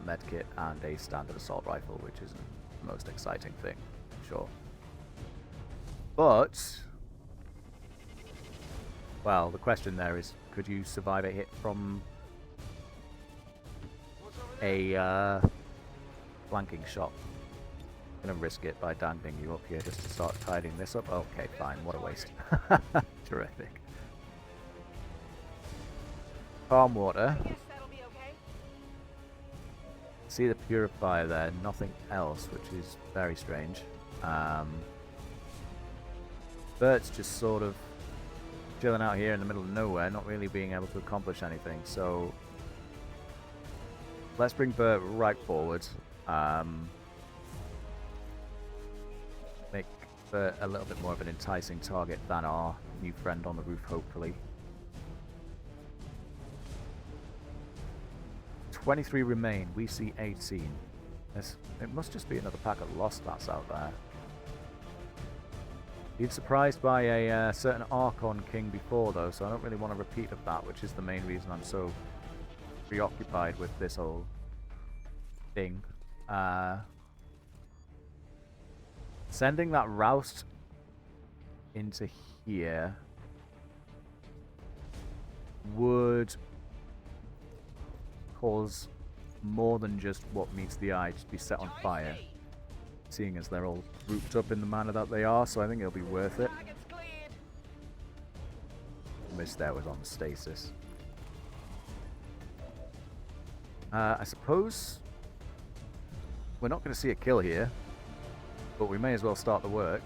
medkit and a standard assault rifle, which isn't the most exciting thing, sure. But, well, the question there is, could you survive a hit from a flanking shot? I'm gonna risk it by dangling you up here just to start tidying this up. Okay, fine, what a waste. Terrific. Calm water. Guess that'll be okay. See the Purifier there, nothing else, which is very strange. Bert's just sort of chilling out here in the middle of nowhere, not really being able to accomplish anything, so let's bring Bert right forward. Make Bert a little bit more of an enticing target than our new friend on the roof, hopefully. 23 remain. We see 18. It must just be another pack of Lost that's out there. Been surprised by a certain Archon King before, though, so I don't really want a repeat of that, which is the main reason I'm so preoccupied with this whole thing. Sending that Roust into here would cause more than just what meets the eye to be set on fire, seeing as they're all grouped up in the manner that they are, so I think it'll be worth it. Target's cleared. Miss there was on stasis. I suppose we're not going to see a kill here, but we may as well start the work.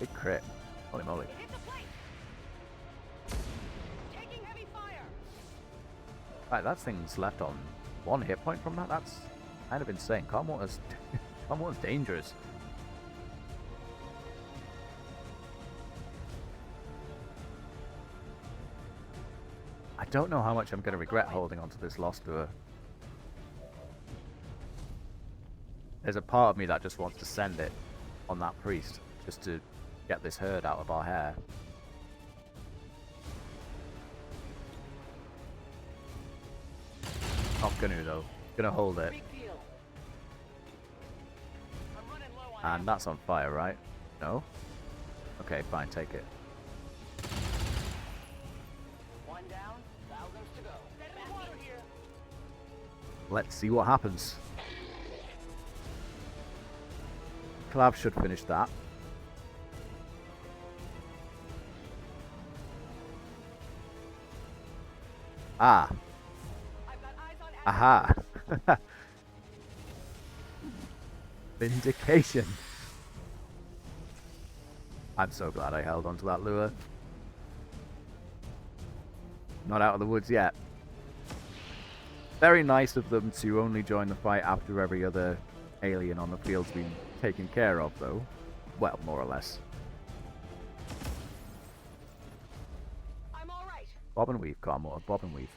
Big crit. Holy moly. It hit the plate. Taking heavy fire. Right, that thing's left on 1 hit point from that. That's kind of insane. Calm water's dangerous. I don't know how much I'm going to regret holding onto this Lost Lure. There's a part of me that just wants to send it on that priest, just to get this herd out of our hair. Not gonna though. Gonna hold it. Big deal. I'm running low on And that's on fire, right? No? Okay, fine, take it. one down, thousands to go. Dead in the water here. Let's see what happens. Clav should finish that. Ah. I've got eyes on Aha. Vindication. I'm so glad I held onto that lure. Not out of the woods yet. Very nice of them to only join the fight after every other alien on the field's been taken care of, though. Well, more or less. I'm all right. Bob and weave, Carmore. Bob and weave.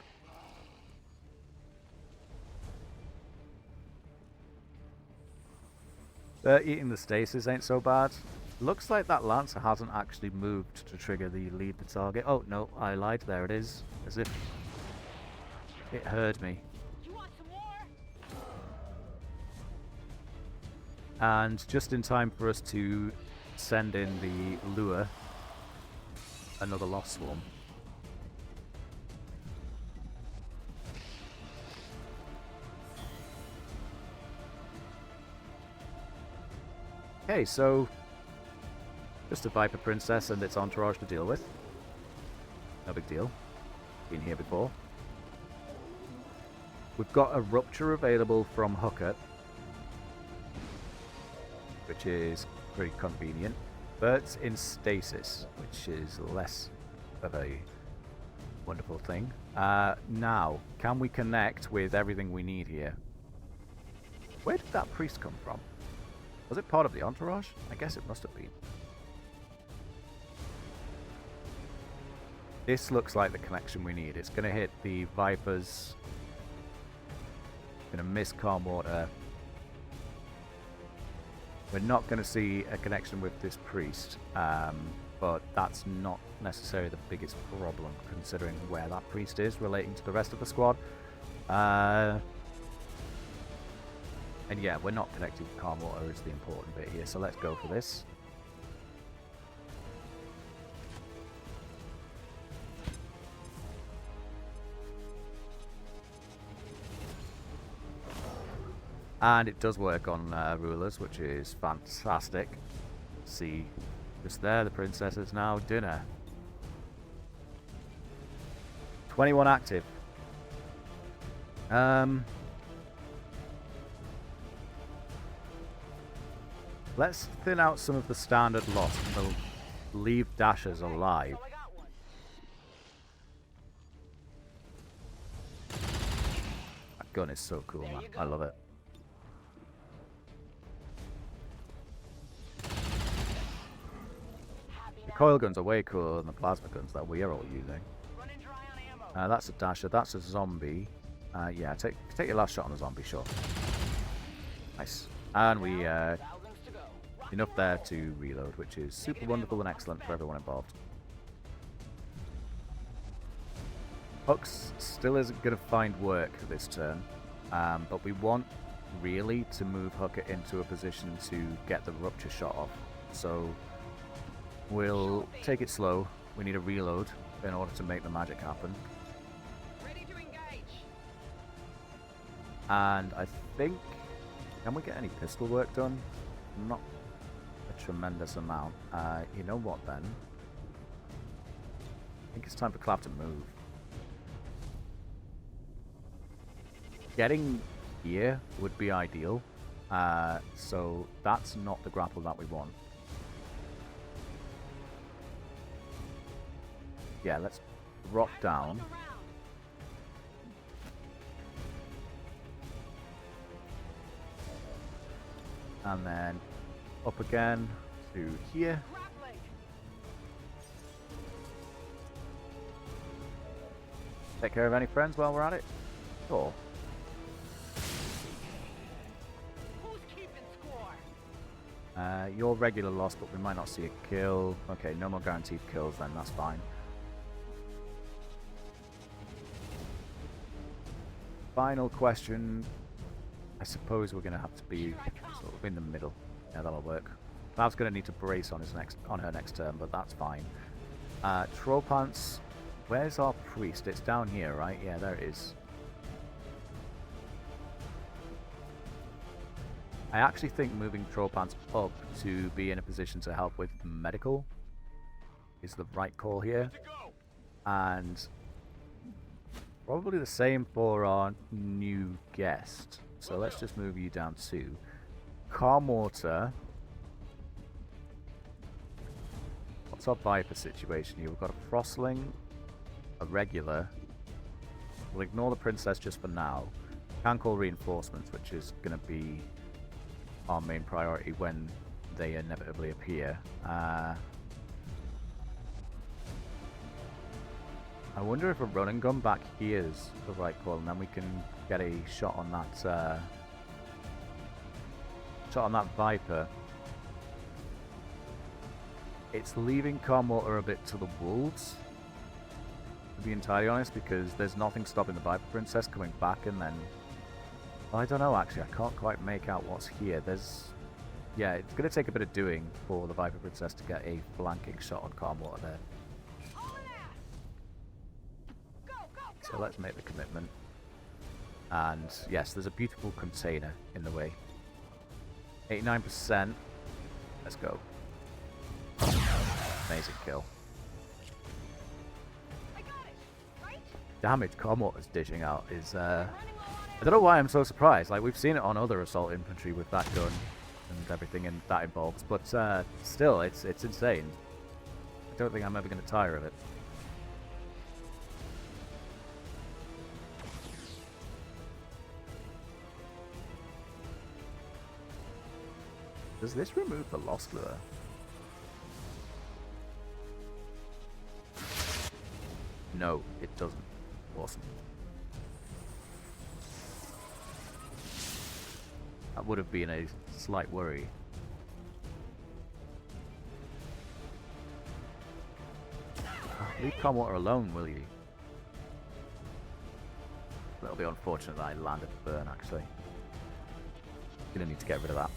Eating the stasis ain't so bad. Looks like that Lancer hasn't actually moved to trigger the lead the target. Oh, no, I lied. There it is. As if it heard me. You want some more? And just in time for us to send in the lure, another Lost Swarm. Okay, so just a Viper Princess and its entourage to deal with. No big deal. Been here before. We've got a Rupture available from Hooker, which is pretty convenient, but in stasis, which is less of a wonderful thing. Now, can we connect with everything we need here? Where did that priest come from? Was it part of the entourage? I guess it must have been. This looks like the connection we need. It's going to hit the Vipers. Going to miss calm water. We're not going to see a connection with this priest, but that's not necessarily the biggest problem considering where that priest is relating to the rest of the squad. And yeah, we're not connected with calm water is the important bit here, so let's go for this. And it does work on rulers, which is fantastic. See, just there, the princess is now dinner. 21 active. Let's thin out some of the standard loss and leave Dashers alive. So I got one. That gun is so cool, There man. you go. I love it. Happy The now? coil guns are way cooler than the plasma guns that we are all using. Running dry on ammo. That's a Dasher. That's a zombie. Yeah, take your last shot on the zombie, sure. Nice. And we Thousands to go. Rock enough and there roll. to reload, which is super wonderful and excellent for everyone involved. Hooks still isn't going to find work this turn, but we want really to move Hooker into a position to get the rupture shot off. So we'll take it slow. We need a reload in order to make the magic happen. Ready to engage. And I think, can we get any pistol work done? Not a tremendous amount. You know what then? I think it's time for Clav to move. Getting here would be ideal. So that's not the grapple that we want. Yeah, let's drop down. Around. And then up again to here. Grappling. Take care of any friends while we're at it. Sure. Who's keeping score? You're regular loss, but we might not see a kill. Okay, no more guaranteed kills then, that's fine. final question. I suppose we're going to have to be sort of in the middle. Yeah, that'll work. Val's going to need to brace on her next turn, but that's fine. Trollpants, where's our priest? It's down here, right? Yeah, there it is. I actually think moving Trollpants up to be in a position to help with medical is the right call here. And probably the same for our new guest. So let's just move you down to Calm Water. What's our Viper situation here? We've got a Frostling, a regular. We'll ignore the Princess just for now. Can call reinforcements, which is going to be our main priority when they inevitably appear. I wonder if a run and gun back here is the right call, and then we can get a shot on that Viper. It's leaving Calm Water a bit to the wolves, to be entirely honest, because there's nothing stopping the Viper Princess coming back, and then I don't know, actually. I can't quite make out what's here. Yeah, it's going to take a bit of doing for the Viper Princess to get a flanking shot on Calm Water there. So let's make the commitment. And yes, there's a beautiful container in the way. 89%. Let's go. Amazing kill. Damage Calm Water's dishing out is I don't know why I'm so surprised. Like, we've seen it on other assault infantry with that gun and everything and that involves, but still, it's insane. I don't think I'm ever going to tire of it. Does this remove the Lost Lure? No, it doesn't. Awesome. That would have been a slight worry. Leave Calm Water alone, will you? That'll be unfortunate that I landed the burn, actually. Gonna need to get rid of that.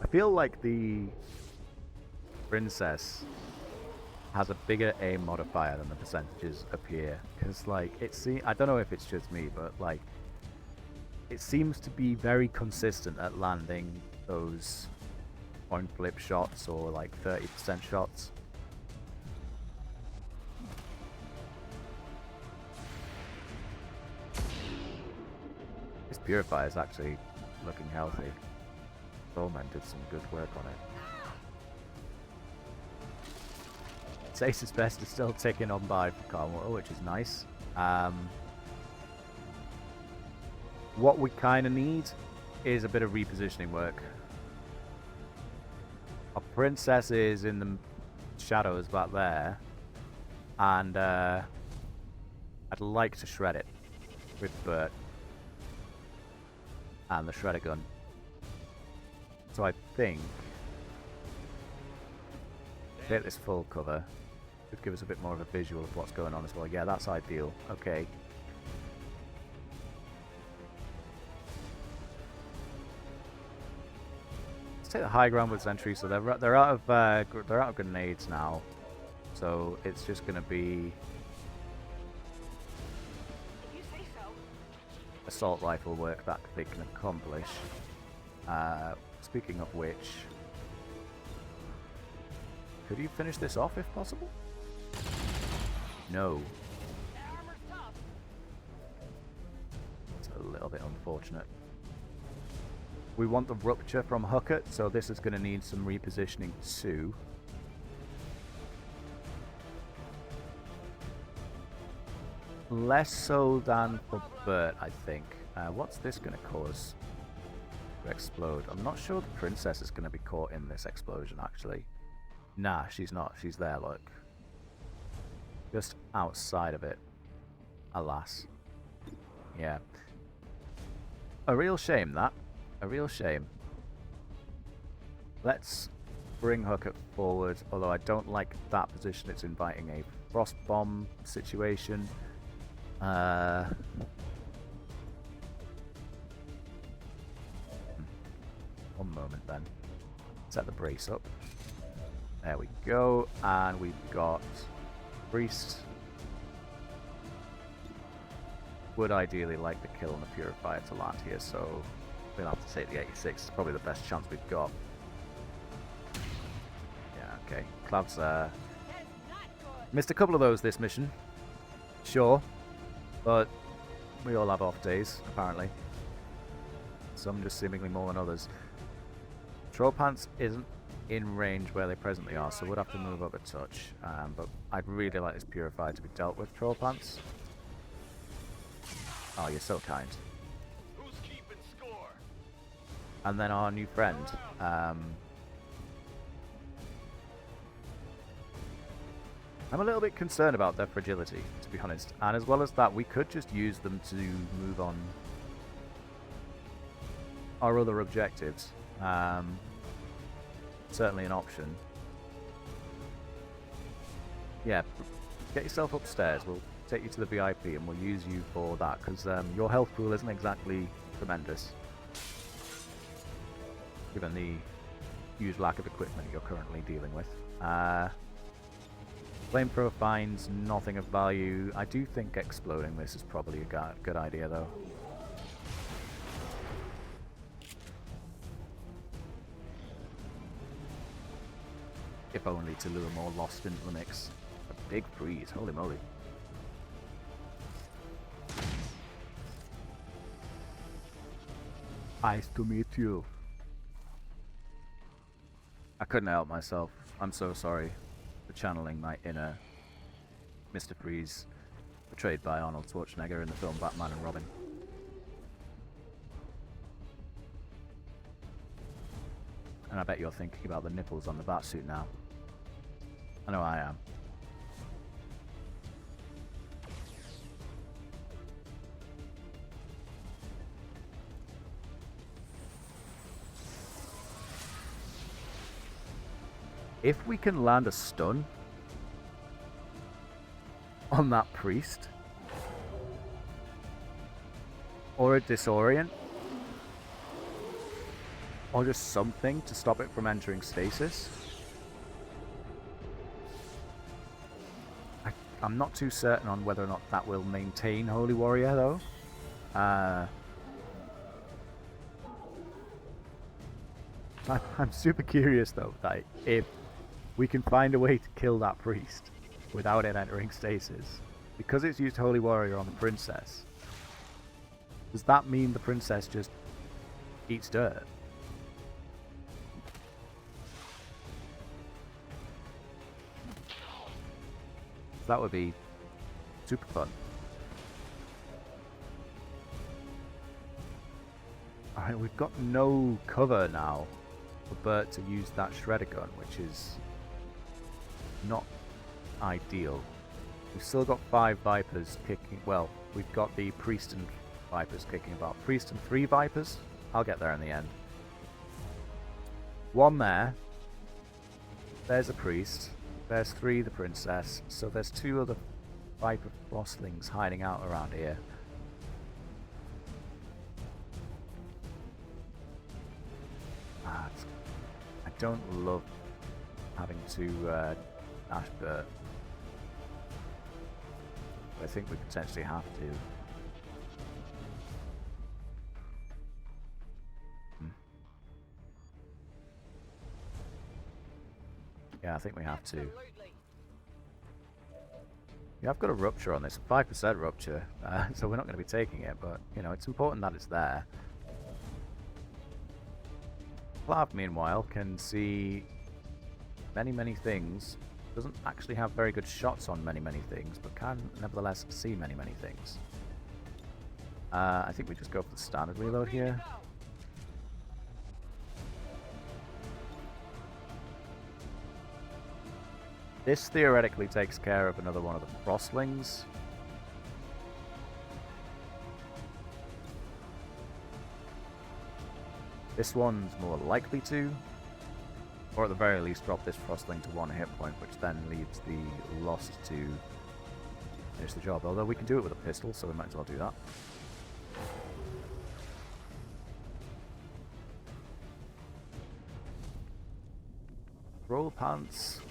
I feel like the Princess has a bigger aim modifier than the percentages appear, because like I don't know if it's just me, but like it seems to be very consistent at landing those point flip shots or like 30% shots. This purifier is actually looking healthy. Bowman did some good work on it. Ace's best is still ticking on by for Calm Water, which is nice. What we kind of need is a bit of repositioning work. Our Princess is in the shadows back there, and I'd like to shred it with Bert and the shredder gun. So I think get this full cover. Could give us a bit more of a visual of what's going on as well. Yeah, that's ideal. Okay. Let's take the high ground with Sentry. So they're out of grenades now. So it's just going to be assault rifle work that they can accomplish. Speaking of which, could you finish this off if possible? No. It's a little bit unfortunate. We want the rupture from Huckett, so this is going to need some repositioning too. Less so than for Bert, I think. What's this going to cause to explode? I'm not sure the Princess is going to be caught in this explosion, actually. Nah, she's not. She's there, look. Just outside of it. Alas. Yeah. A real shame, that. A real shame. Let's bring Hooker forward, although I don't like that position. It's inviting a frost bomb situation. One moment then. Set the brace up. There we go. And we've got Priest. Would ideally like the kill on the Purifier to land here, so we'll have to take the 86. It's probably the best chance we've got. Yeah, okay. Cloud's missed a couple of those this mission. Sure. But we all have off days, apparently. Some just seemingly more than others. Troll Pants isn't in range where they presently are, so we'd have to move up a touch. But I'd really like this Purifier to be dealt with, Troll Pants. Oh, you're so kind. Who's keeping score? And then our new friend. I'm a little bit concerned about their fragility, to be honest. And as well as that, we could just use them to move on our other objectives. Certainly an option. Yeah, get yourself upstairs. We'll take you to the VIP and we'll use you for that, because your health pool isn't exactly tremendous, given the huge lack of equipment you're currently dealing with. Flamethrower finds nothing of value. I do think exploding this is probably a good idea, though. If only to lure more Lost into the mix. A big freeze, holy moly. Nice to meet you. I couldn't help myself. I'm so sorry for channeling my inner Mr. Freeze, portrayed by Arnold Schwarzenegger in the film Batman and Robin. And I bet you're thinking about the nipples on the Batsuit now. I know I am. If we can land a stun on that priest, or a disorient, or just something to stop it from entering stasis. I'm not too certain on whether or not that will maintain Holy Warrior, though. I'm super curious, though, that if we can find a way to kill that priest without it entering stasis, because it's used Holy Warrior on the princess, does that mean the princess just eats dirt? That would be super fun. Alright, we've got no cover now for Bert to use that shredder gun, which is not ideal. We've still got 5 Vipers kicking. Well, we've got the Priest and Vipers kicking about. Priest and 3 Vipers? I'll get there in the end. 1 there. There's a Priest. There's 3 the Princess. So there's 2 other Viper Frostlings hiding out around here. I don't love having to dash Bert. But I think we potentially have to. Yeah, I think we have to. Yeah, I've got a rupture on this, 5% rupture, so we're not going to be taking it, but, you know, it's important that it's there. Clav, meanwhile, can see many, many things. Doesn't actually have very good shots on many, many things, but can nevertheless see many, many things. I think we just go for the standard reload here. This theoretically takes care of another one of the Frostlings. This one's more likely to, or at the very least drop this Frostling to 1 hit point, which then leaves the Lost to finish the job. Although we can do it with a pistol, so we might as well do that. Roll Pants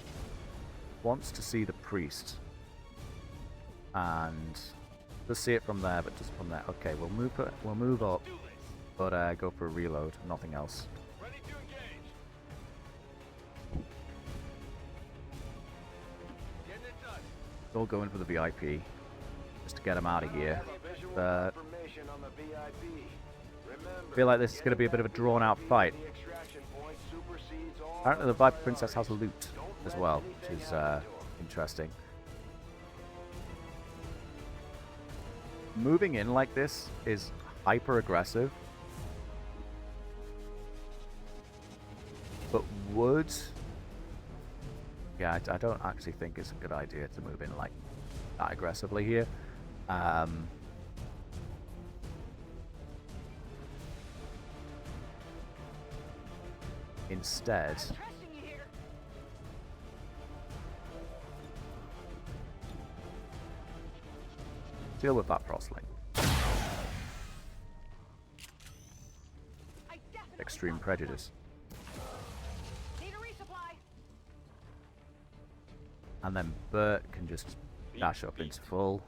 wants to see the priest, and just see it from there, but just from there. Okay, we'll move up, but go for a reload, nothing else. Ready to engage. Getting it done. We'll go in for the VIP, just to get him out of here. But Information on the VIP. Remember, I feel like this is going to be a bit of a drawn-out fight. the extraction point supersedes all Apparently the Viper Princess has loot as well, which is interesting. Moving in like this is hyper aggressive, but would... Yeah, I don't actually think it's a good idea to move in like that aggressively here. Instead, deal with that Frostling. Extreme Prejudice. Need a resupply. And then Bert can just dash up into full.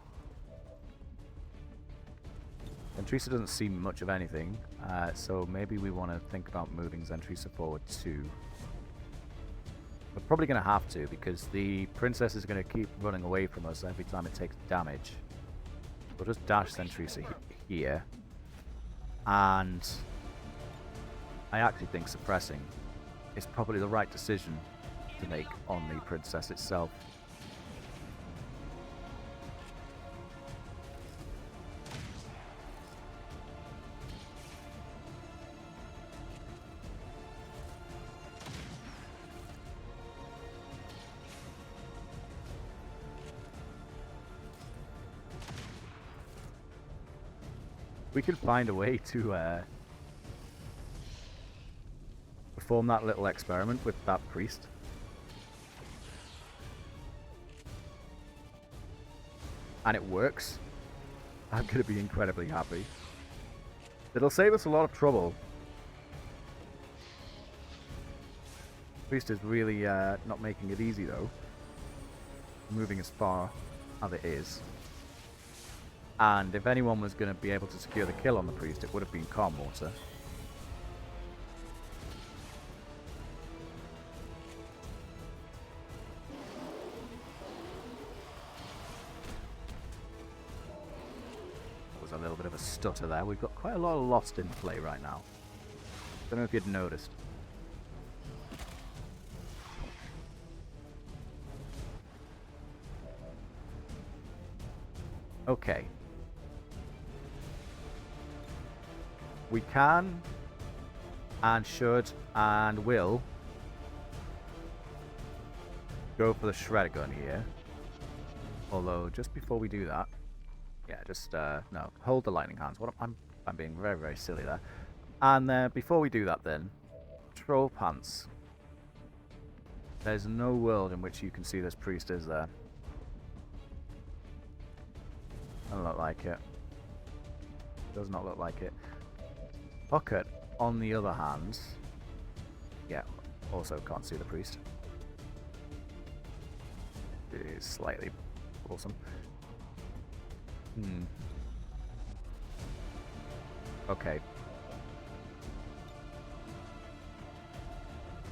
Zentrisa doesn't see much of anything, so maybe we want to think about moving Zentrisa forward too. We're probably going to have to, because the princess is going to keep running away from us every time it takes damage. We'll just dash Zentrisa here. And I actually think suppressing is probably the right decision to make on the princess itself. We could find a way to perform that little experiment with that priest. And it works. I'm going to be incredibly happy. It'll save us a lot of trouble. Priest is really not making it easy though. Moving as far as it is. And if anyone was going to be able to secure the kill on the priest, it would have been Calm Water. That was a little bit of a stutter there. We've got quite a lot of Lost in play right now. Don't know if you'd noticed. Okay. We can, and should, and will go for the Shredder gun here. Although, just before we do that, yeah, just, no, hold the lightning hands. I'm being very, very silly there. And before we do that then, Troll Pants. There's no world in which you can see this priest, is there? Doesn't look like it. Does not look like it. Pocket, on the other hand, yeah, also can't see the priest. It is slightly awesome. Okay.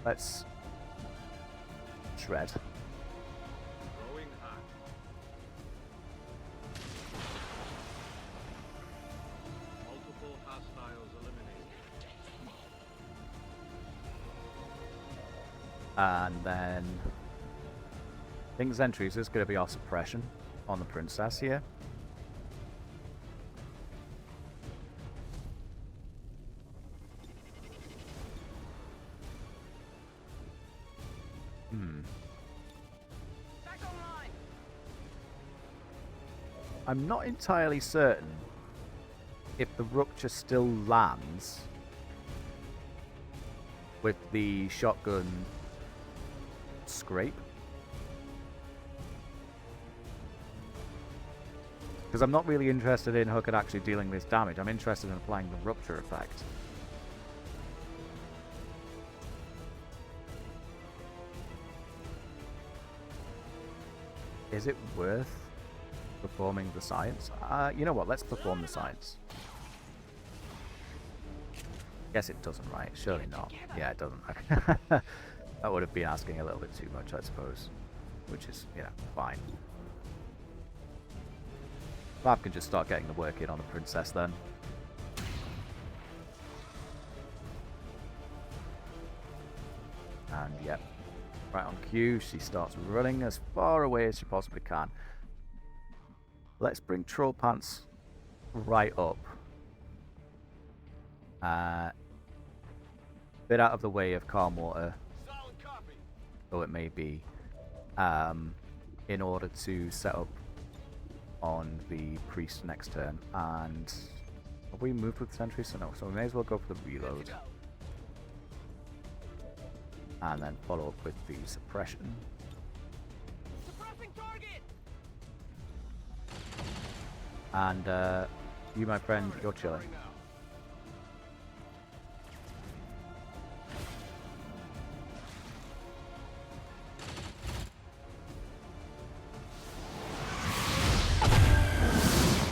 Let's shred. Throwing hot. Multiple hostiles eliminated. And then I think Zentrisa is going to be our suppression on the princess here. Back online. I'm not entirely certain if the rupture still lands with the shotgun scrape. Because I'm not really interested in Hook at actually dealing this damage. I'm interested in applying the rupture effect. Is it worth performing the science? You know what? Let's perform the science. Guess it doesn't, right? Surely not. Yeah, it doesn't. That would have been asking a little bit too much, I suppose. Which is, yeah, fine. Fab can just start getting the work in on the princess then. And yep, right on cue, she starts running as far away as she possibly can. Let's bring Troll Pants right up. Bit out of the way of calm water, though it may be, in order to set up on the priest next turn. And have we moved with sentry? So no, so we may as well go for the reload. And then follow up with the suppression. Suppressing target. And you, my friend, you're chilling.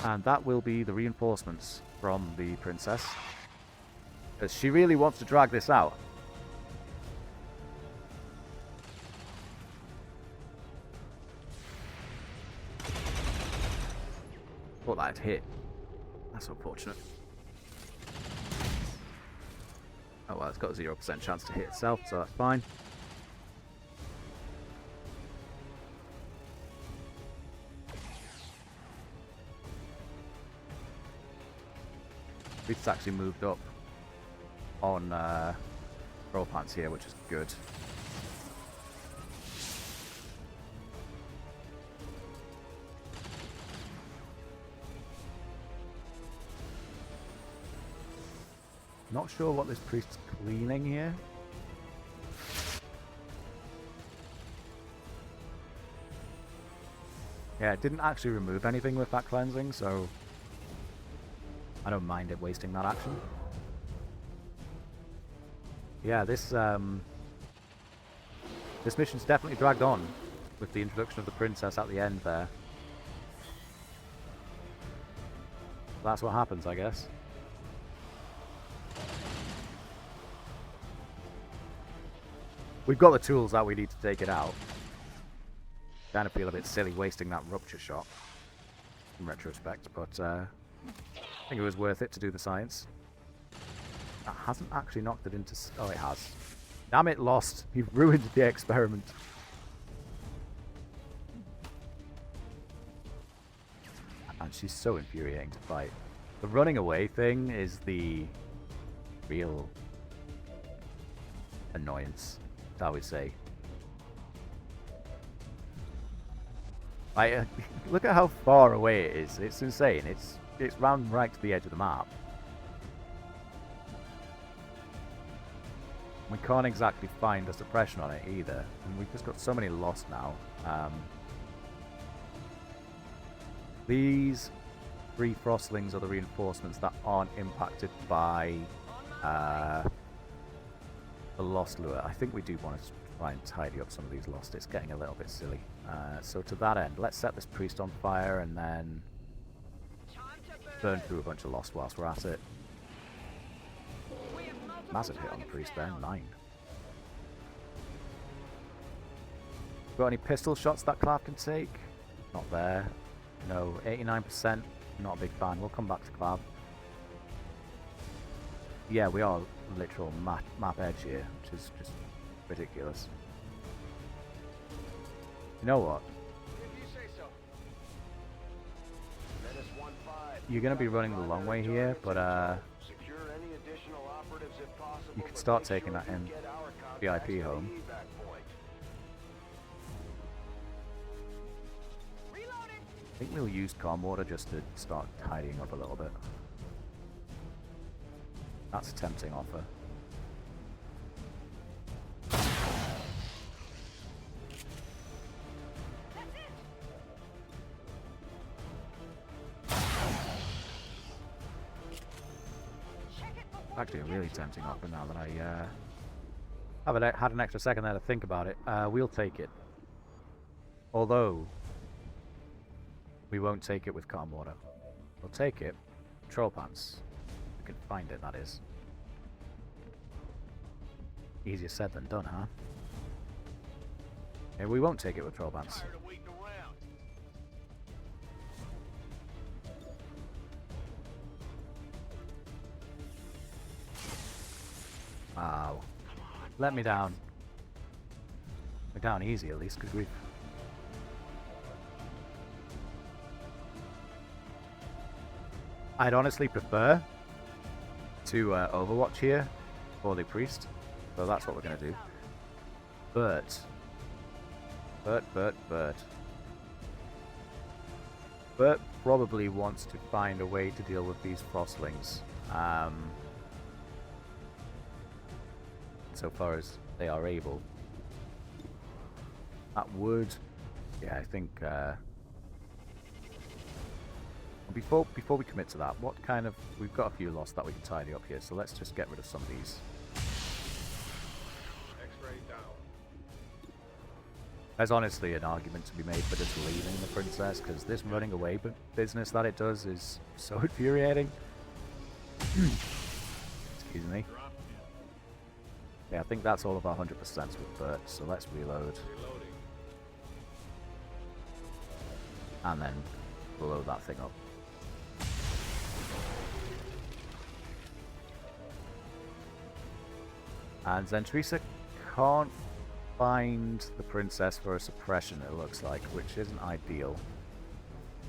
And that will be the reinforcements from the princess. Because she really wants to drag this out. Thought that had hit. That's unfortunate. Oh well, it's got a 0% chance to hit itself, so that's fine. It's actually moved up on Troll Pants here, which is good. Not sure what this priest's cleaning here. Yeah, it didn't actually remove anything with that cleansing, so I don't mind it wasting that action. Yeah, this mission's definitely dragged on with the introduction of the princess at the end there. That's what happens, I guess. We've got the tools that we need to take it out. Kind of feel a bit silly wasting that rupture shot in retrospect, but I think it was worth it to do the science. That hasn't actually knocked it into... Oh, it has. Damn it, Lost. You've ruined the experiment. And she's so infuriating to fight. The running away thing is the real annoyance, shall we say. Look at how far away it is. It's insane. It's round right to the edge of the map. We can't exactly find a suppression on it either. And we've just got so many lost now. These 3 frostlings are the reinforcements that aren't impacted by the lost lure. I think we do want to try and tidy up some of these lost. It's getting a little bit silly. So to that end, let's set this priest on fire and then burn through a bunch of lost whilst we're at it. Massive hit on the priest there, 9. Got any pistol shots that Clav can take? Not there. No, 89%. Not a big fan. We'll come back to Clav. Yeah, we are literal map edge here, which is just ridiculous. You know what? You're going to be running the long way here, but you can start taking that in VIP home. I think we'll use calm water just to start tidying up a little bit. That's a tempting offer. Actually, a really tempting offer now that I had an extra second there to think about it. We'll take it. Although, we won't take it with calm water. We'll take it. Troll pants. We can find it, that is. Easier said than done, huh? Yeah, we won't take it with troll pants. Tired of waiting around. Wow. Let me down. We're down easy at least, because we've... I'd honestly prefer to Overwatch here for the priest, so that's what we're going to do. Bert probably wants to find a way to deal with these frostlings. So far as they are able. That would... Yeah, I think... Before we commit to that, what kind of... We've got a few lost that we can tidy up here, so let's just get rid of some of these. X-ray down. There's honestly an argument to be made for just leaving the princess, because this running away business that it does is so infuriating. Excuse me. Drop him. Yeah, I think that's all of our 100% with Bert, so let's reload. Reloading. And then blow that thing up. And Zentrisa can't find the princess for a suppression, it looks like, which isn't ideal.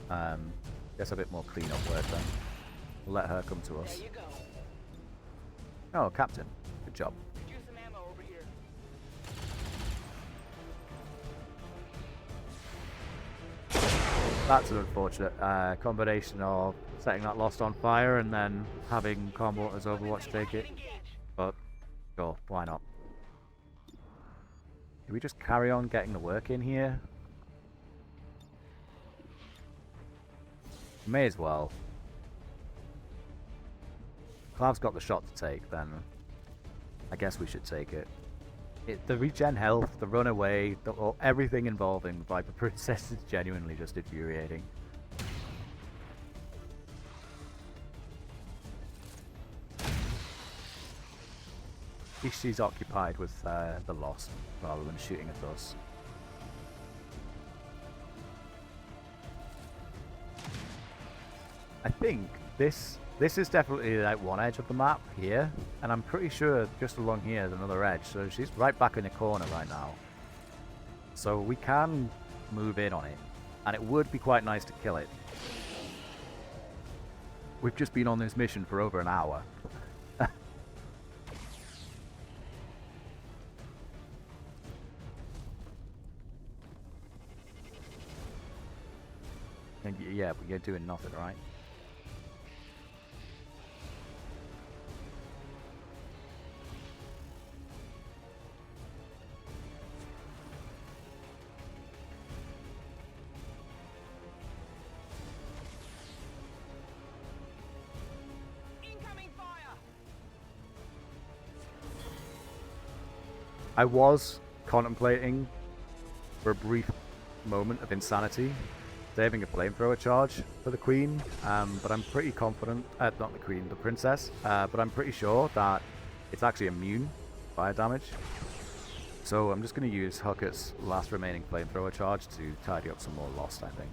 Guess a bit more cleanup work then. We'll let her come to us. There you go. Oh, Captain. Good job. Could use some ammo over here. That's an unfortunate combination of setting that Lost on fire and then having Combo as Overwatch take it. But, sure, why not? Do we just carry on getting the work in here? May as well. Clav's got the shot to take, then I guess we should take it. The regen health, the runaway, everything involving Viper Princess is genuinely just infuriating. At least she's occupied with the Lost rather than shooting at us. I think this is definitely like one edge of the map here, and I'm pretty sure just along here is another edge, so she's right back in the corner right now. So we can move in on it, and it would be quite nice to kill it. We've just been on this mission for over an hour. And yeah, but you're doing nothing, right? Incoming fire. I was contemplating for a brief moment of insanity saving a flamethrower charge for the queen, but I'm pretty confident, not the queen, the princess, but I'm pretty sure that it's actually immune fire damage. So I'm just going to use Hucket's last remaining flamethrower charge to tidy up some more Lost, I think.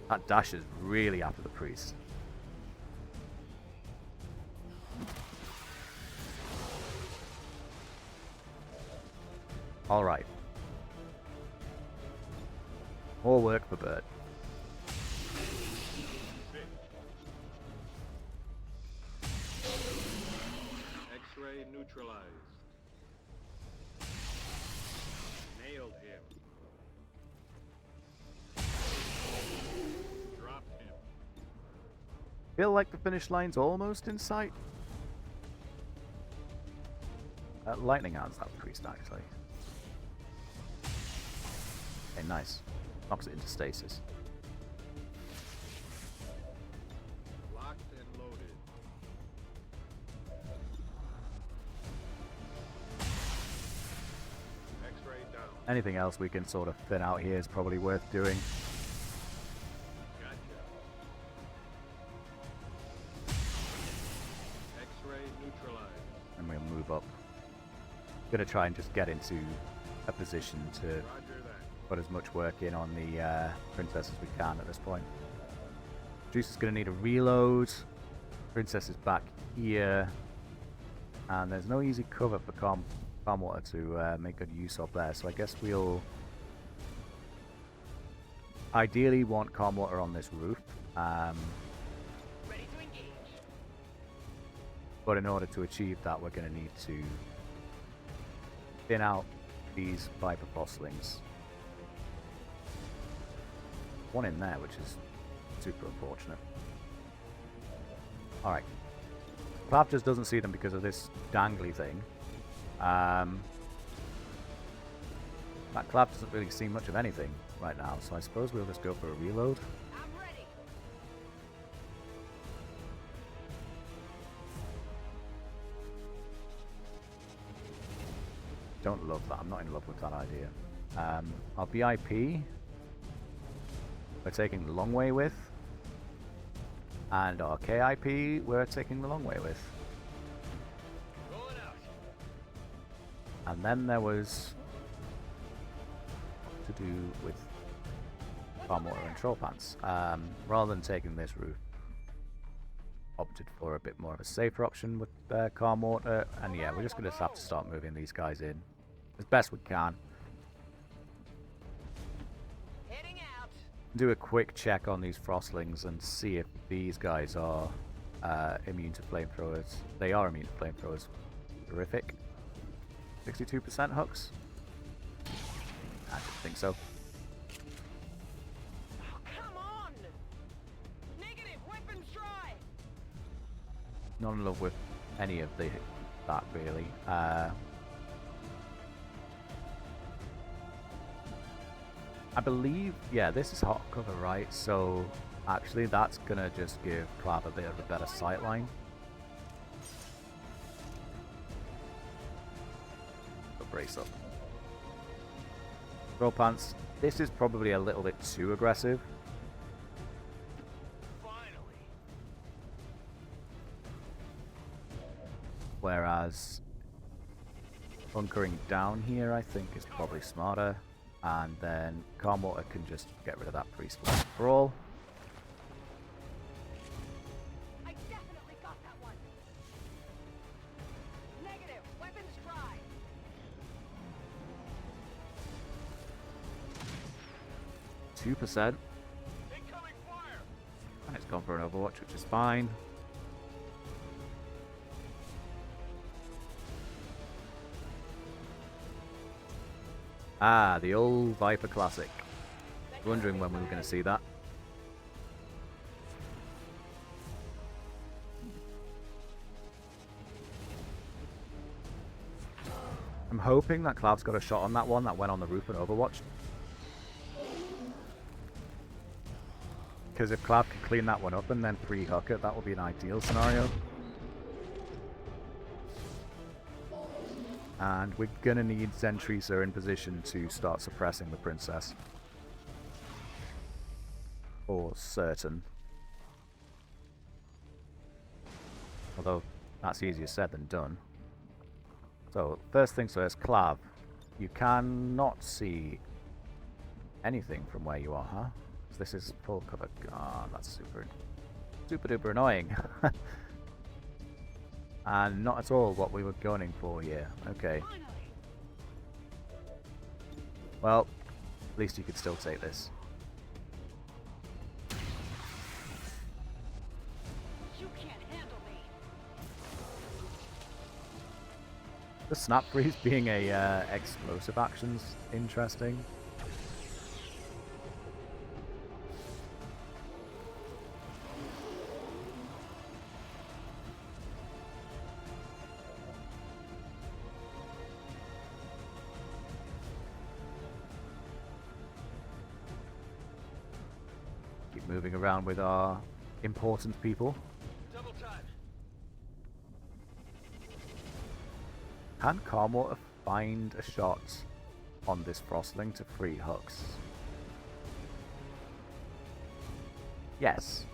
That dash is really after the priest. Alright. More work for Bert. X-ray neutralized. Nailed him. Dropped him. Feel like the finish line's almost in sight. Lightning hands that priest actually. Okay, nice. Knocks it into stasis. Locked and loaded. Anything else we can sort of thin out here is probably worth doing. Gotcha. X-ray neutralized. And we'll move up. Gonna try and just get into a position to Roger that. put as much work in on the princess as we can at this point. Juice is gonna need a reload. Princess is back here. And there's no easy cover for calm water to make good use of there, so I guess we'll ideally want calm water on this roof. Ready to engage. But in order to achieve that, we're going to need to thin out these viper fossilings. One in there, which is super unfortunate. Alright. Clav just doesn't see them because of this dangly thing. That Clav doesn't really see much of anything right now, so I suppose we'll just go for a reload. I'm ready. Don't love that. I'm not in love with that idea. Our VIP, we're taking the long way with. And our KIP, we're taking the long way with. Rolling out. And then there was what to do with Farm Water and Troll Pants. Rather than taking this route, opted for a bit more of a safer option with Calm Water. And yeah, we're just going to have to start moving these guys in as best we can. Heading out. Do a quick check on these frostlings and see if these guys are immune to flamethrowers. They are immune to flamethrowers. Terrific. 62% hooks? I didn't think so. Oh, come on. Negative. Weapons dry. Not in love with any of that really. I believe, yeah, this is hot cover, right? So actually that's gonna just give Clav a bit of a better sightline. So brace up. Throw pants. This is probably a little bit too aggressive. Finally. Whereas bunkering down here, I think, is probably smarter. And then Calm Water can just get rid of that priest once for all. I definitely got that one. Negative. Weapons dry. 2%. Incoming fire. And it's gone for an Overwatch, which is fine. Ah, the old Viper Classic. Wondering when we were going to see that. I'm hoping that Clav's got a shot on that one that went on the roof and Overwatch. Because if Clav can clean that one up and then pre-hook it, that would be an ideal scenario. And we're gonna need Zentrisa in position to start suppressing the princess. For certain. Although, that's easier said than done. So, first things first, Clav. You cannot see anything from where you are, huh? 'Cause this is full cover. Ah, that's super duper annoying. And not at all what we were gunning for here. Okay. Finally. Well, at least you could still take this. You can't handle me. The snap freeze being a explosive action's interesting. Keep moving around with our important people. Double time. Can Calm Water find a shot on this frostling to free hooks. Yes.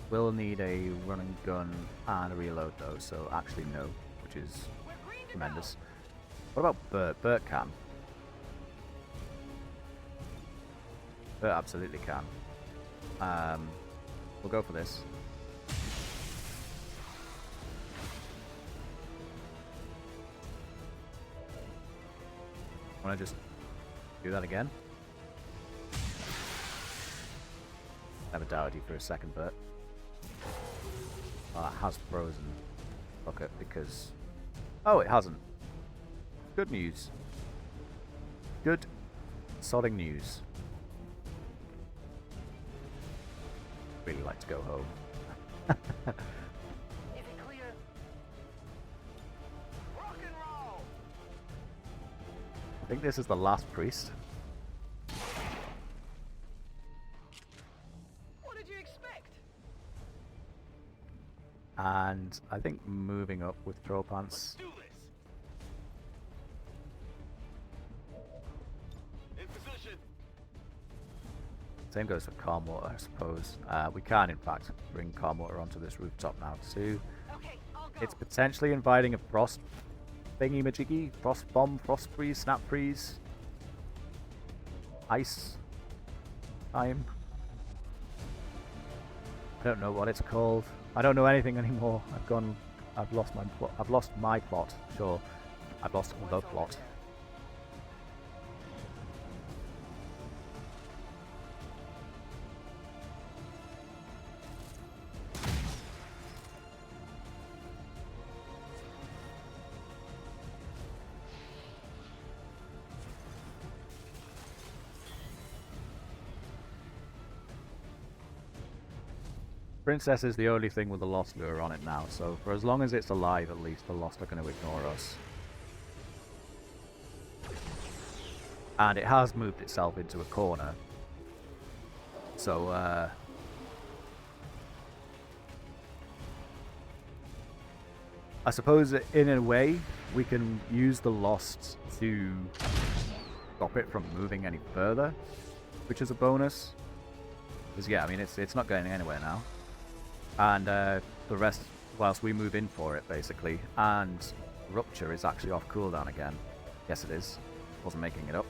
We'll need a run and gun and a reload though, so actually no, which is tremendous. What about Bert? Bert can. Bert absolutely can. We'll go for this. Want to just do that again? Never doubted you for a second, Bert. Oh, it has frozen. Look at because. Oh, it hasn't. Good news. Good sodding news. Really like to go home. Is it clear? Rock and roll! I think this is the last priest. What did you expect? And I think moving up with throw pants. Do this. In position. Same goes for calm water, I suppose. We can, in fact, bring calm water onto this rooftop now too. Okay, I'll go. It's potentially inviting a frost thingy majiggy, frost bomb, frost freeze, snap freeze, ice time. I don't know what it's called. I don't know anything anymore. I've lost my plot. I've lost my plot. Sure, I've lost the plot. Princess is the only thing with the Lost lure on it now, so for as long as it's alive at least, the Lost are going to ignore us. And it has moved itself into a corner. So, I suppose in a way, we can use the Lost to stop it from moving any further, which is a bonus. Because yeah, I mean, it's not going anywhere now. And the rest, whilst we move in for it, basically. And Rupture is actually off cooldown again. Yes, it is. Wasn't making it up.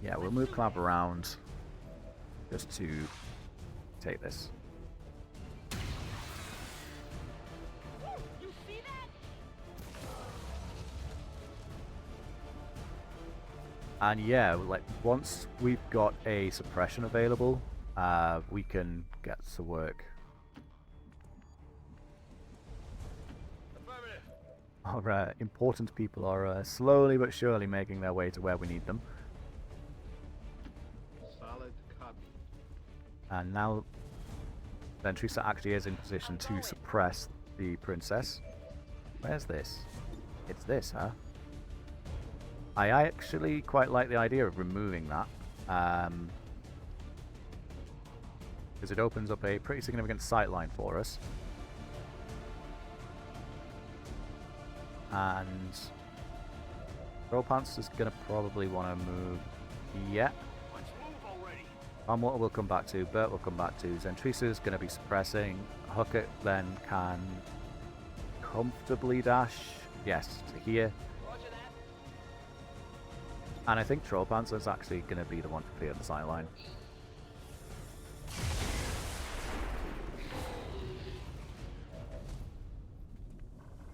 Yeah, we'll move Clav around just to take this. And yeah, like once we've got a suppression available, we can get to work. Our important people are slowly but surely making their way to where we need them. Solid copy. And now Ventrisa actually is in position to suppress the princess. Where's this? It's this, huh? I actually quite like the idea of removing that, because it opens up a pretty significant sightline for us. And Pants is going to probably want to move. Yeah. Let's move already. Water will come back to, Bert will come back to. Zentrisa is going to be suppressing. Hooker then can comfortably dash, yes, to here. And I think Trollpants is actually going to be the one to clear the sideline.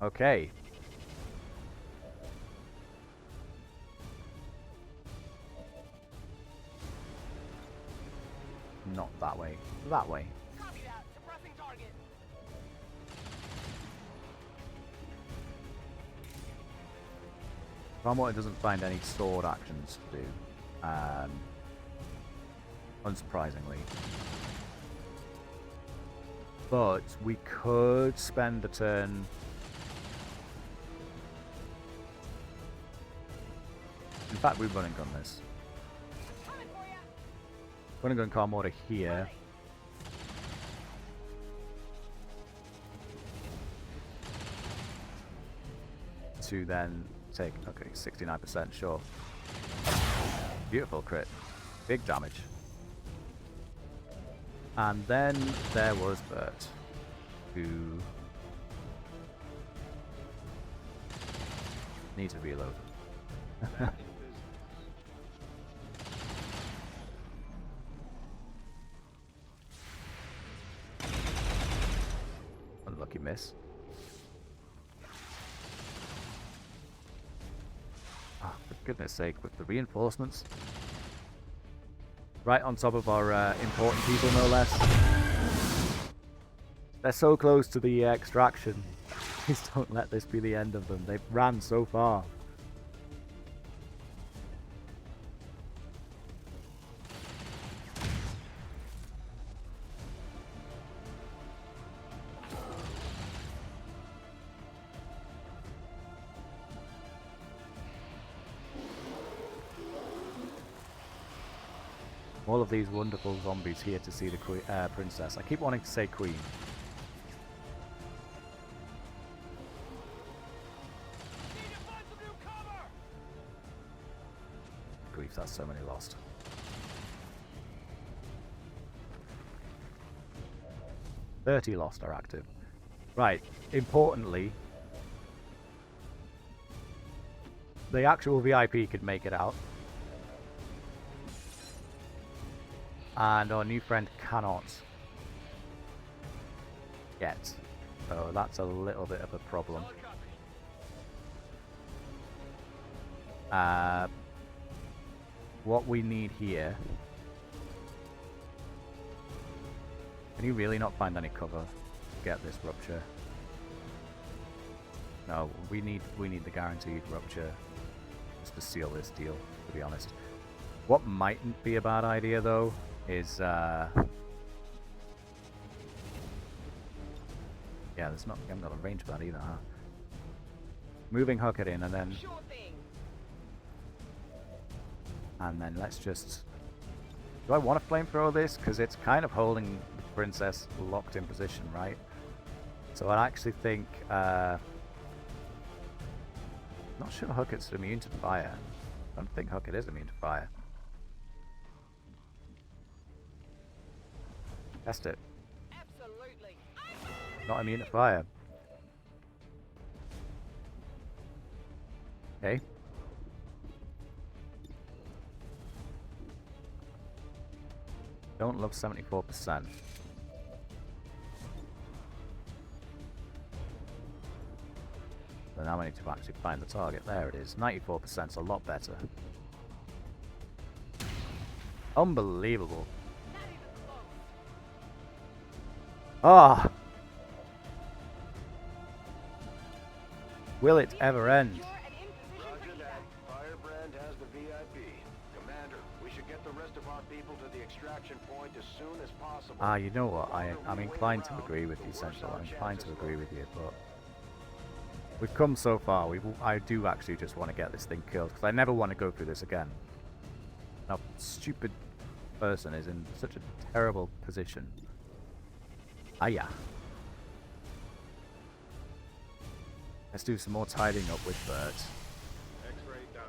Okay. Not that way. That way. Copy that. Suppressing target. Water doesn't find any sword actions to do, unsurprisingly. But we could spend a turn. In fact, we run and gun this. Run and gun Calm Water here. to then take, okay, 69%, sure. Beautiful crit. Big damage. And then there was Bert, who needs to reload. Back in business. Unlucky miss. Ah, for goodness sake, with the reinforcements. Right on top of our important people, no less. They're so close to the extraction. Please don't let this be the end of them. They've ran so far. All of these wonderful zombies here to see the princess. I keep wanting to say queen. Grief, that's so many lost. "30 lost are active." Right, importantly, the actual VIP could make it out. And our new friend cannot yet. So that's a little bit of a problem. What we need here... Can you really not find any cover to get this rupture? No, we need the guaranteed rupture just to seal this deal, to be honest. What mightn't be a bad idea though is yeah, there's not, I haven't got a range for that either, huh? Moving Huckett in and then let's just... Do I want to flamethrower this? Because it's kind of holding the princess locked in position, right? So I actually think... not sure Huckett's immune to fire. I don't think Huckett is immune to fire. Test it. Absolutely. Not immune to fire. Okay. Don't love 74%. So now I need to actually find the target. There it is. 94% is a lot better. Unbelievable. Ah! Will it ever end? Roger that. Firebrand has the VIP. Commander, we should get the rest of our people to the extraction point as soon as possible. Ah, you know what? I'm inclined to agree with you, Central. I'm inclined to agree with you, but we've come so far. I do actually just want to get this thing killed because I never want to go through this again. That stupid person is in such a terrible position. Ah, yeah. Let's do some more tidying up with Bert. X-ray down.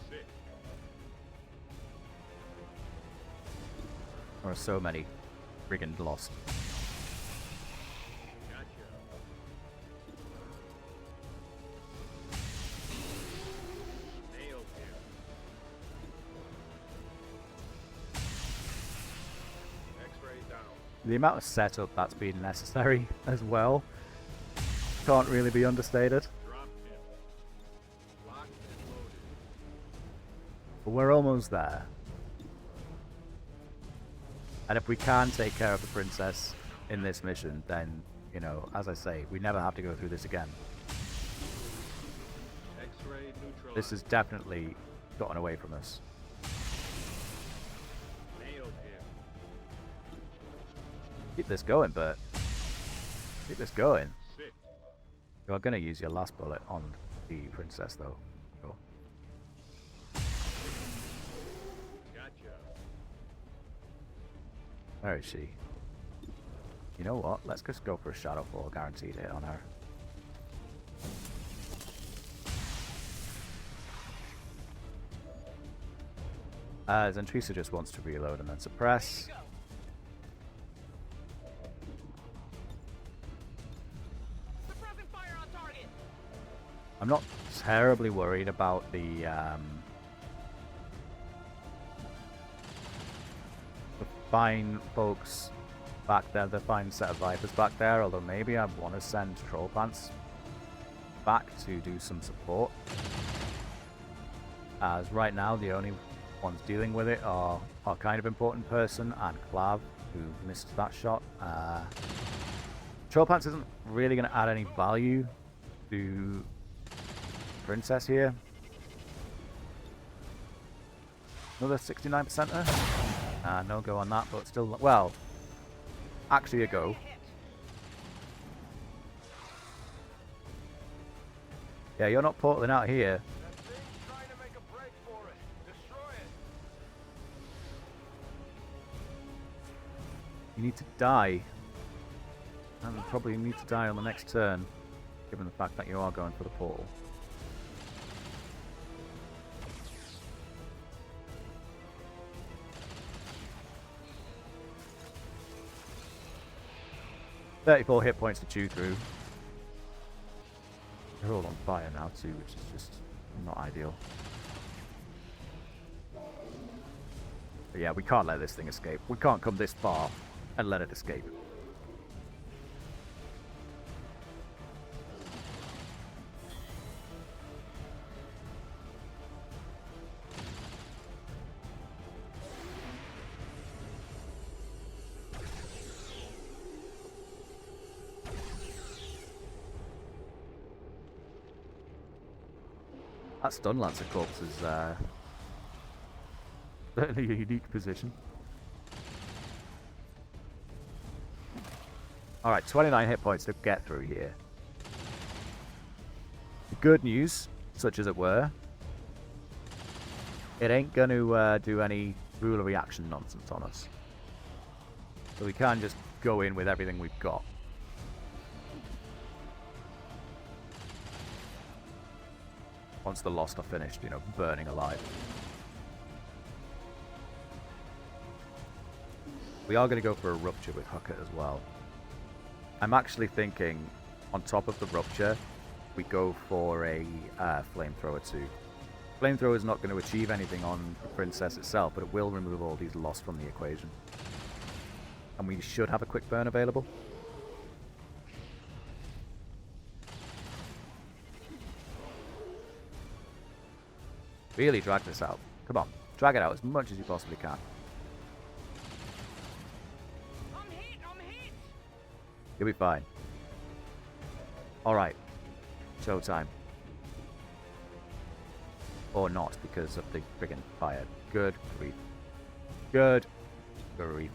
Sick. There are so many friggin' lost. Gotcha. Nailed him. X-ray down. The amount of setup that's been necessary as well can't really be understated. Drop him. Locked and loaded. But we're almost there. And if we can take care of the princess in this mission, then, you know, as I say, we never have to go through this again. X-ray neutralized. This has definitely gotten away from us. Nailed him. Keep this going, Bert. Keep this going. Sick. You are going to use your last bullet on the princess, though. Sure. Gotcha. Where is she? You know what? Let's just go for a Shadow Fall, guaranteed hit on her. Zentrisa just wants to reload and then suppress. I'm not terribly worried about the fine folks back there, the fine set of Vipers back there, although maybe I want to send Troll Pants back to do some support. As right now the only ones dealing with it are our kind of important person and Clav, who missed that shot. Troll Pants isn't really going to add any value to Princess here. Another 69%er? No go on that, but still, well, actually a go. Yeah, you're not portaling out here. You need to die. And you probably need to die on the next turn, given the fact that you are going for the portal. "34 hit points to chew through." They're all on fire now too, which is just not ideal. But yeah, we can't let this thing escape. We can't come this far and let it escape. That stun Lancer Corpse is certainly a unique position. Alright, 29 hit points to get through here. The good news, such as it were, it ain't going to do any ruler reaction nonsense on us. So we can just go in with everything we've got. Once the Lost are finished, you know, burning alive. We are going to go for a Rupture with Hucket as well. I'm actually thinking, on top of the Rupture, we go for a Flamethrower too. Flamethrower is not going to achieve anything on the Princess itself, but it will remove all these Lost from the equation. And we should have a quick burn available. Really drag this out. Come on, drag it out as much as you possibly can. I'm hit! You'll be fine. Alright. Showtime. Or not, because of the friggin' fire. Good grief. Good grief.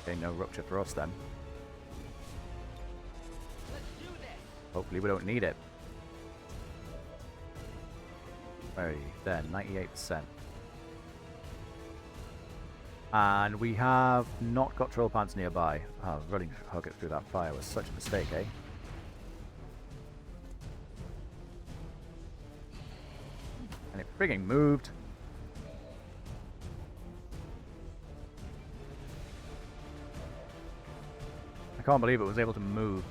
Okay, no Rupture for us then. Let's do this. Hopefully we don't need it. Very there, 98%. And we have not got Troll Pants nearby. Oh, running Hucket through that fire was such a mistake, eh? And it frigging moved. I can't believe it was able to move.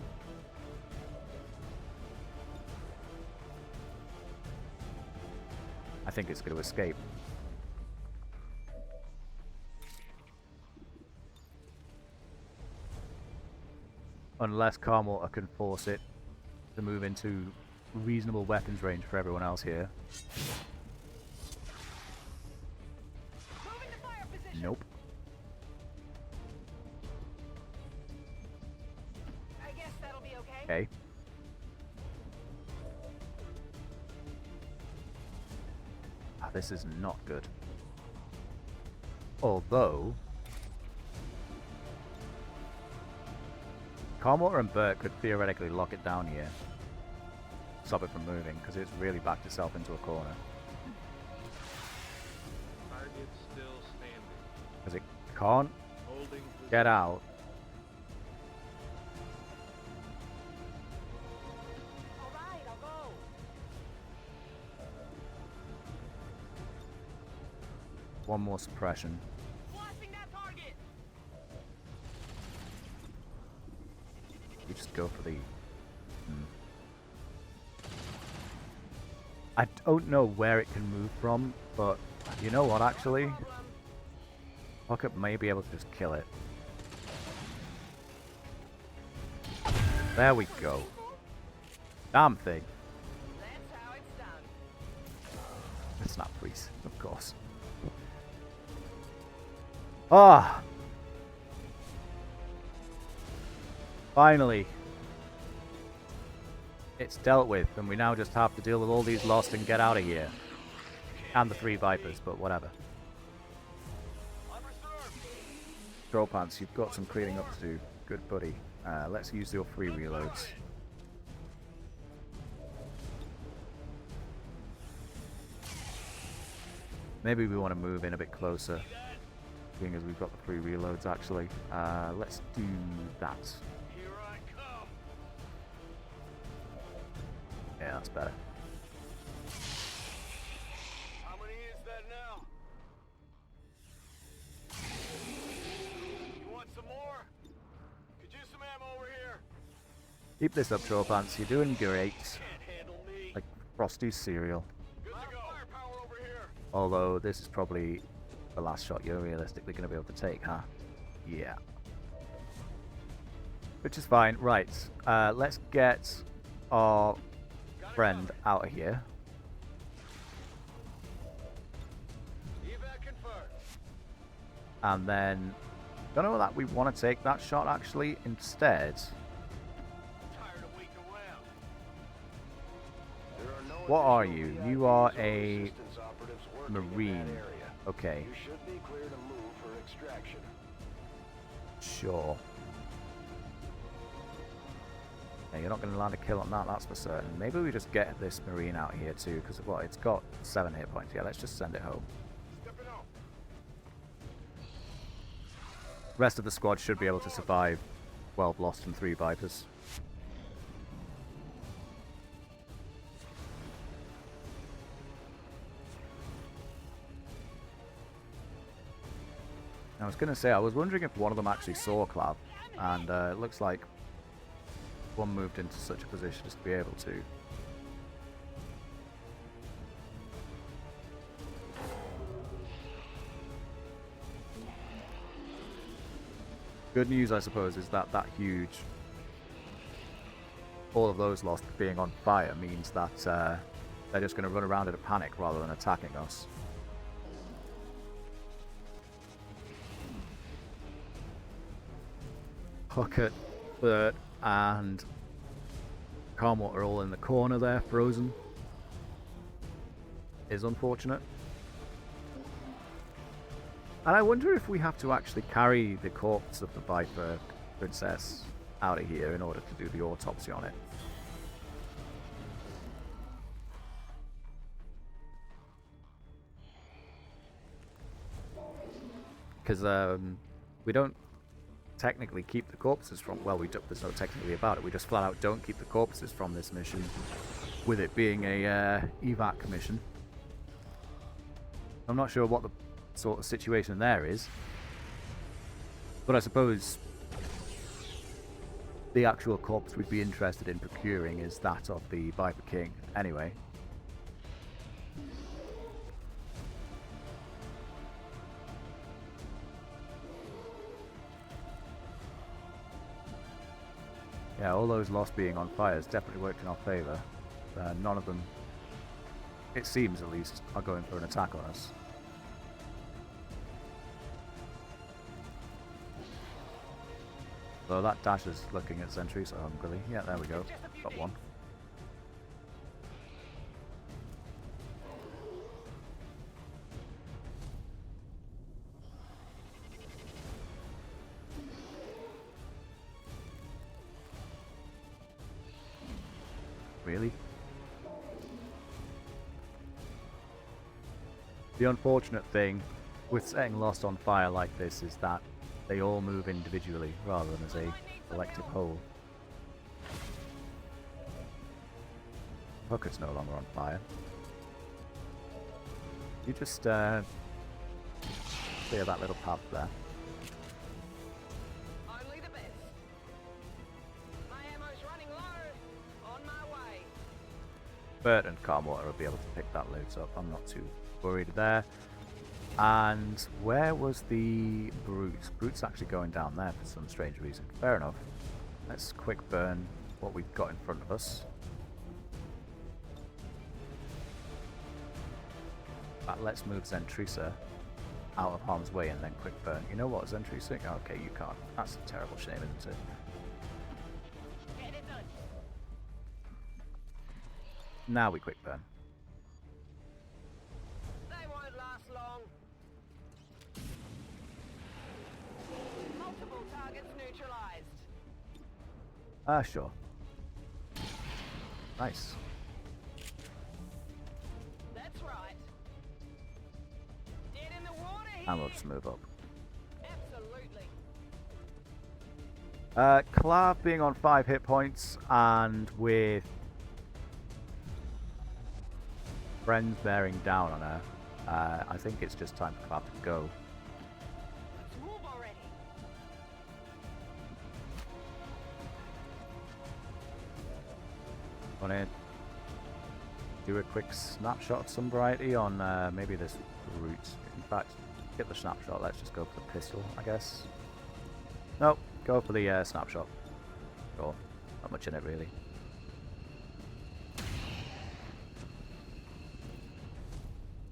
I think it's going to escape. Unless Carmortar can force it to move into reasonable weapons range for everyone else here. Move into fire position. Nope. I guess that'll be okay. Okay. This is not good. Although Carmortar and Burt could theoretically lock it down here. Stop it from moving, because it's really backed itself into a corner. Target still standing. Because it can't Holding get out one more suppression. Blasting that target. You just go for the... I don't know where it can move from, but you know what, actually? Pocket may be able to just kill it. There we go. Damn thing. That's how it's done. It's not freeze, of course. Ah! Finally. It's dealt with, and we now just have to deal with all these lost and get out of here. And the 3 Vipers, but whatever. Troll Pants, you've got some cleaning up to do. Good buddy. Let's use your 3 reloads. Maybe we want to move in a bit closer, seeing as we've got the 3 reloads actually. Let's do that. Here I come. Yeah, that's better. How many is that now? You want some more? Could use some ammo over here. Keep this up, Troll Pants. You're doing great. Can't handle me. Like Frosty's cereal. Good to go. Firepower over here. Although this is probably the last shot you're realistically going to be able to take, huh? Yeah. Which is fine. Right. Let's get our friend out of here. Evac confirmed. And then, don't know that we want to take that shot actually. Instead, Tired of waiting around. There are no what are additional you? VIPs You are or a resistance operatives working in that Marine. area. Okay, You should be clear to move for extraction. sure. Yeah, you're not going to land a kill on that, that's for certain. Maybe we just get this Marine out here too, because well, it's got 7 hit points. Yeah, let's just send it home. Stepping out. Rest of the squad should be able to survive 12 lost and 3 Vipers. I was going to say, I was wondering if one of them actually saw Clav, and it looks like one moved into such a position as to be able to. Good news, I suppose, is that that huge... all of those lost being on fire means that they're just going to run around in a panic rather than attacking us. Pocket, Bert, and Carmot are all in the corner there, frozen. Is unfortunate. And I wonder if we have to actually carry the corpse of the Viper Princess out of here in order to do the autopsy on it. Because we don't technically keep the corpses from... well, there's no technically about it. We just flat out don't keep the corpses from this mission, with it being a evac mission. I'm not sure what the sort of situation there is, but I suppose the actual corpse we'd be interested in procuring is that of the Viper King anyway. Yeah, all those lost being on fire has definitely worked in our favour. None of them, it seems at least, are going for an attack on us. So that Dash is looking at sentries so hungrily. Yeah, there we go. Got one. Really? The unfortunate thing with setting Lost on fire like this is that they all move individually rather than as a collective whole. Pocket's no longer on fire. You just clear that little path there. Only the best. My ammo's running low. On my way. Bert and Calmwater will be able to pick that loot up. I'm not too worried there. And where was the Brute? Brute's actually going down there for some strange reason. Fair enough. Let's quick burn what we've got in front of us. Let's move Zentrisa out of harm's way and then quick burn. You know what, Zentrisa? Okay, you can't. That's a terrible shame, isn't it? Get it done. Now we quick burn. They won't last long. Multiple targets neutralized. Sure. Nice. That's right. Dead in the water here. And we'll just move up. Absolutely. Clav being on 5 hit points and with friends bearing down on her, I think it's just time for Clav to go. Let's move already. Want to do a quick snapshot of some variety on maybe this route. In fact, get the snapshot. Let's just go for the pistol, I guess. Nope, go for the snapshot. Sure, not much in it really.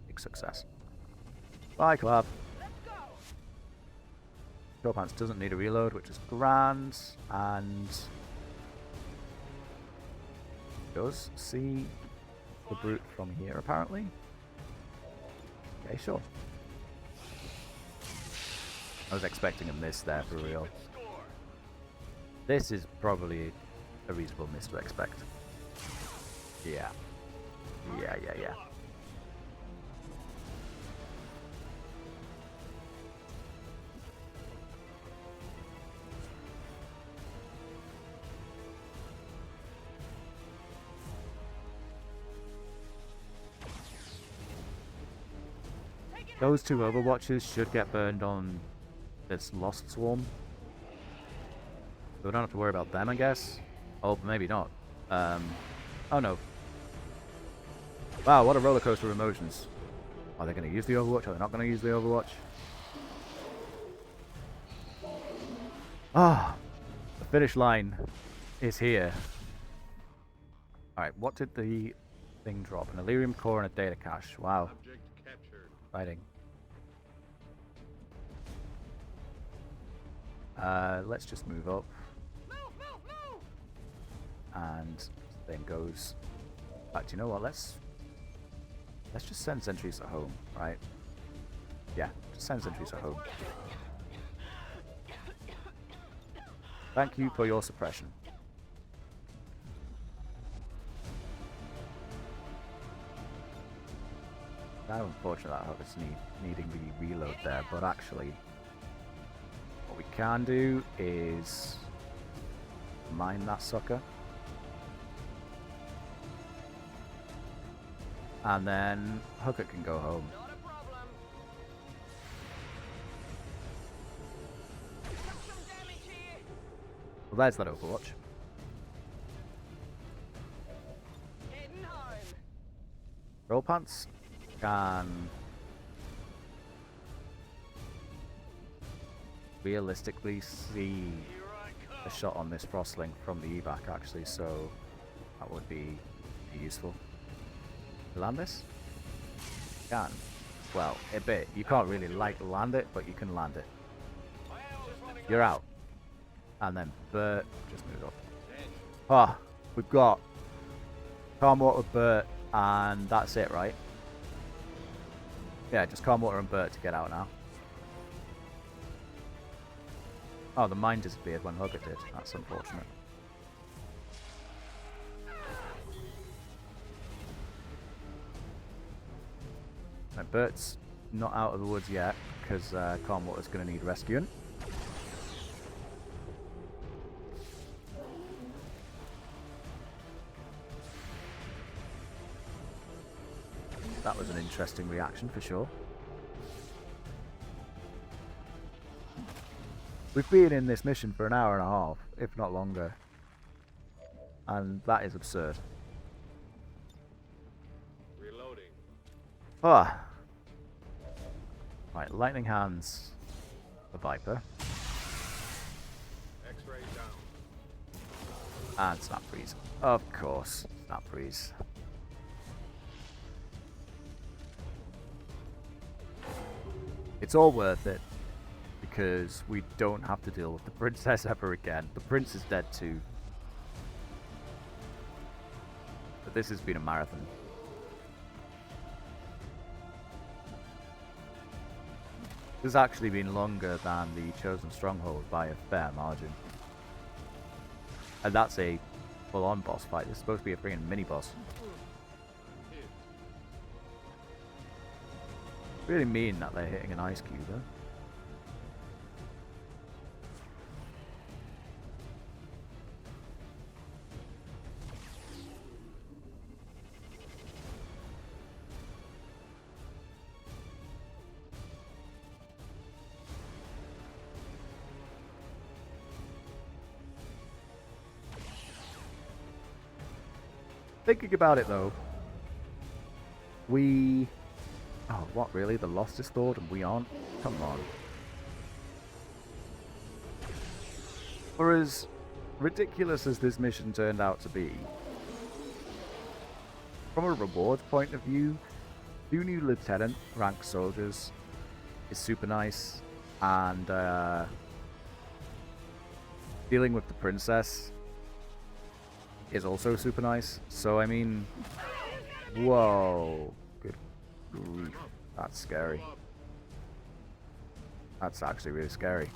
Big success. Bye, Clav. Let's go. Short Pants doesn't need a reload, which is grand, and does see the Brute from here, apparently. Okay, sure. I was expecting a miss there, for real. This is probably a reasonable miss to expect. Yeah. Yeah. Those 2 Overwatches should get burned on this Lost Swarm. So we don't have to worry about them, I guess. Oh, maybe not. Oh no. Wow, what a roller coaster of emotions. Are they going to use the Overwatch? Are they not going to use the Overwatch? Ah, the finish line is here. Alright, what did the thing drop? An Elerium core and a data cache. Wow. Object captured. Fighting. Let's just move up. Move. And then goes. In fact, you know what? Let's just send sentries at home, right? Yeah, just send sentries at home. Thank you for your suppression. Kind of unfortunate that Hugget's needing the reload there, but actually, what we can do is mine that sucker. And then Hugget can go home. Not a problem. Took some damage here. Well, there's that Overwatch. Heading home. Roll Pants can realistically see a shot on this Frostling from the evac actually, so that would be useful. Land this? Can. Well, a bit. You can't really land it, but you can land it. You're out. And then Bert, just move up. Ah, we've got Calmwater, Bert, and that's it, right? Yeah, just Calmwater and Bert to get out now. Oh, the mine disappeared when Hugget did. That's unfortunate. Right, Bert's not out of the woods yet, because Calmwater's going to need rescuing. That was an interesting reaction for sure. We've been in this mission for an hour and a half, if not longer. And that is absurd. Reloading. Ah. Right, lightning hands. The Viper. X-ray down. And snap freeze. Of course, snap freeze. It's all worth it because we don't have to deal with the princess ever again. The prince is dead too. But this has been a marathon. This has actually been longer than the Chosen Stronghold by a fair margin. And that's a full-on boss fight. This is supposed to be a freaking mini-boss. Hit. Really mean that they're hitting an ice cube, huh? Thinking about it though, we... Oh, what really? The Lost is thawed and we aren't? Come on. For as ridiculous as this mission turned out to be, from a reward point of view, 2 new lieutenant rank soldiers is super nice, and dealing with the princess is also super nice. So I mean, whoa, good grief, that's scary. That's actually really scary.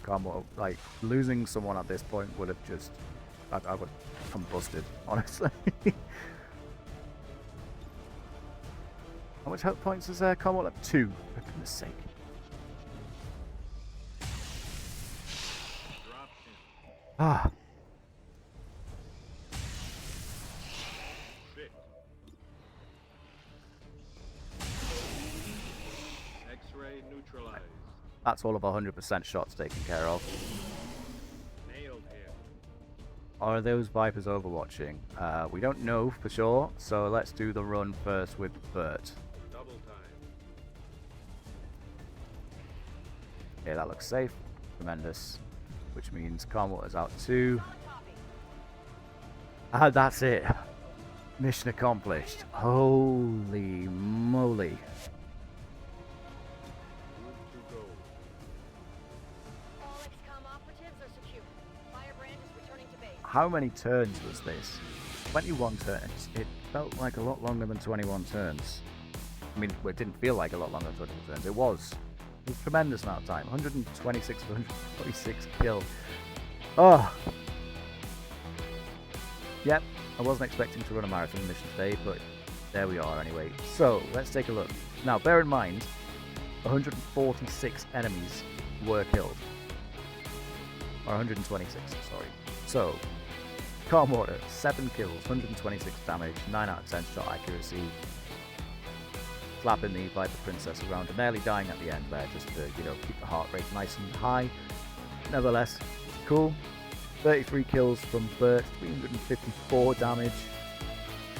Like, losing someone at this point would have just, I would have combusted, honestly. How much health points is there? Come on, 2, for goodness sake. Drop in. Ah. Fit. X-ray neutralized. That's all of 100% shots taken care of. Nailed him. Are those Vipers overwatching? We don't know for sure, so let's do the run first with Bert. Double time. Okay, that looks safe. Tremendous. Which means Calmwater's out too. And that's it. Mission accomplished. Holy moly. Good to go. All XCOM operatives are secure. Firebrand is returning to base. How many turns was this? 21 turns. It felt like a lot longer than 21 turns. I mean, it didn't feel like a lot longer than 21 turns. It was. It was a tremendous amount of time. 126 to 146 kill. Oh. Yep, I wasn't expecting to run a marathon mission today, but there we are anyway. So, let's take a look. Now, bear in mind, 146 enemies were killed. Or 126, sorry. So, Calmwater, 7 kills, 126 damage, 9 out of 10 shot accuracy. Slapping the Viper Princess around and nearly dying at the end there, just to, you know, keep the heart rate nice and high. Nevertheless, cool. 33 kills from Bert, 354 damage.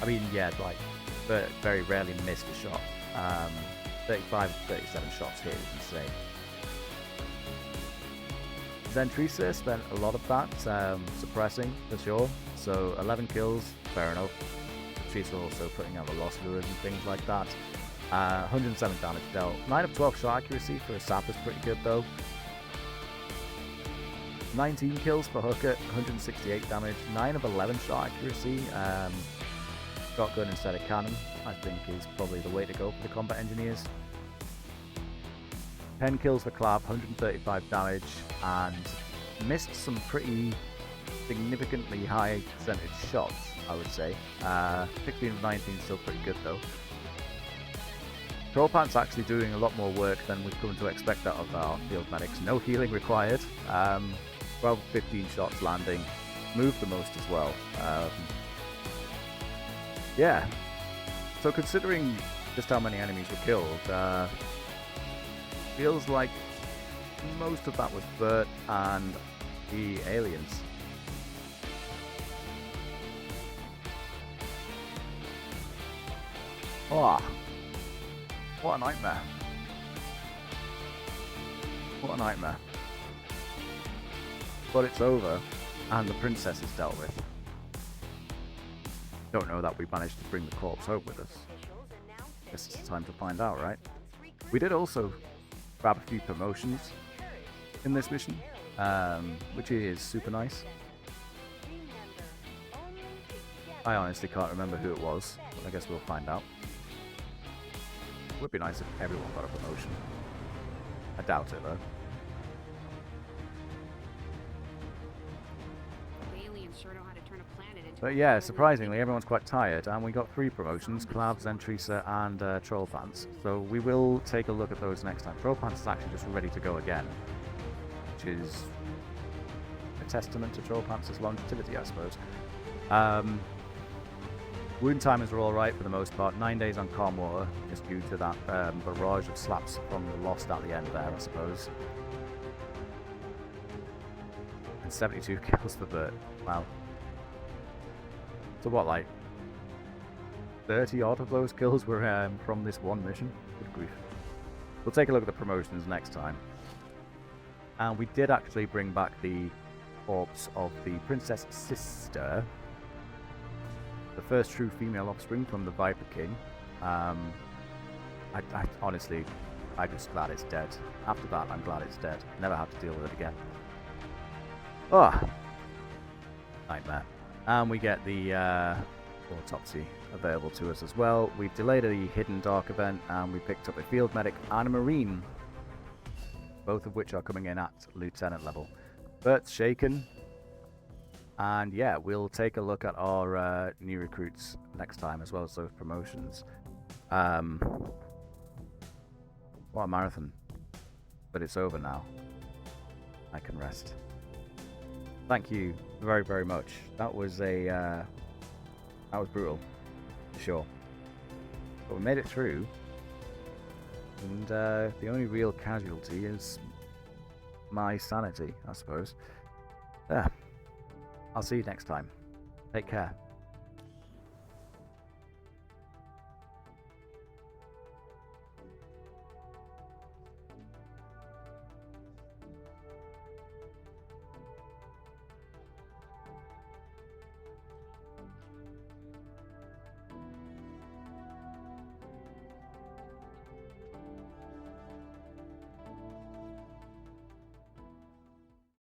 I mean, yeah, like, Bert very rarely missed a shot. 35 of 37 shots hit is insane. Zentrisa spent a lot of that suppressing, for sure. So 11 kills, fair enough. She's also putting out the lost lures and things like that. 107 damage dealt. 9 of 12 shot accuracy for a sap is pretty good though. 19 kills for Hooker, 168 damage. 9 of 11 shot accuracy. Shotgun instead of cannon, I think, is probably the way to go for the combat engineers. 10 kills for Clav, 135 damage, and missed some pretty significantly high percentage shots, I would say. 16 of 19 still pretty good though. Trollpant's actually doing a lot more work than we've come to expect out of our field medics. No healing required. 12 of 15 shots landing. Moved the most as well. Yeah. So considering just how many enemies were killed, feels like most of that was Bert and the aliens. Oh, what a nightmare. What a nightmare. But it's over, and the princess is dealt with. Don't know that we managed to bring the corpse home with us. Guess it's time to find out, right? We did also grab a few promotions in this mission, which is super nice. I honestly can't remember who it was, but I guess we'll find out. It would be nice if everyone got a promotion. I doubt it though. Aliens sure know how to turn a planet into But yeah, surprisingly, everyone's quite tired, and we got 3 promotions: Clavs, Zentrisa, and Troll Pants. So we will take a look at those next time. Troll Pants is actually just ready to go again, which is a testament to Troll Pants' longevity, I suppose. Wound timers are alright for the most part. 9 days on calm water, just due to that barrage of slaps from the Lost at the end there, I suppose. And 72 kills for Bert. Wow. So what, like 30 odd of those kills were from this one mission? Good grief. We'll take a look at the promotions next time. And we did actually bring back the corpse of the princess sister, the first true female offspring from the Viper King. I honestly, I'm just glad it's dead. After that, I'm glad it's dead. Never have to deal with it again. Oh, nightmare. And we get the autopsy available to us as well. We've delayed a hidden dark event, and we picked up a field medic and a marine, both of which are coming in at lieutenant level. Bert's shaken. And yeah, we'll take a look at our new recruits next time, as well as those promotions. What a marathon. But it's over now. I can rest. Thank you very, very much. That was that was brutal, for sure. But we made it through. And the only real casualty is my sanity, I suppose. Yeah. I'll see you next time. Take care.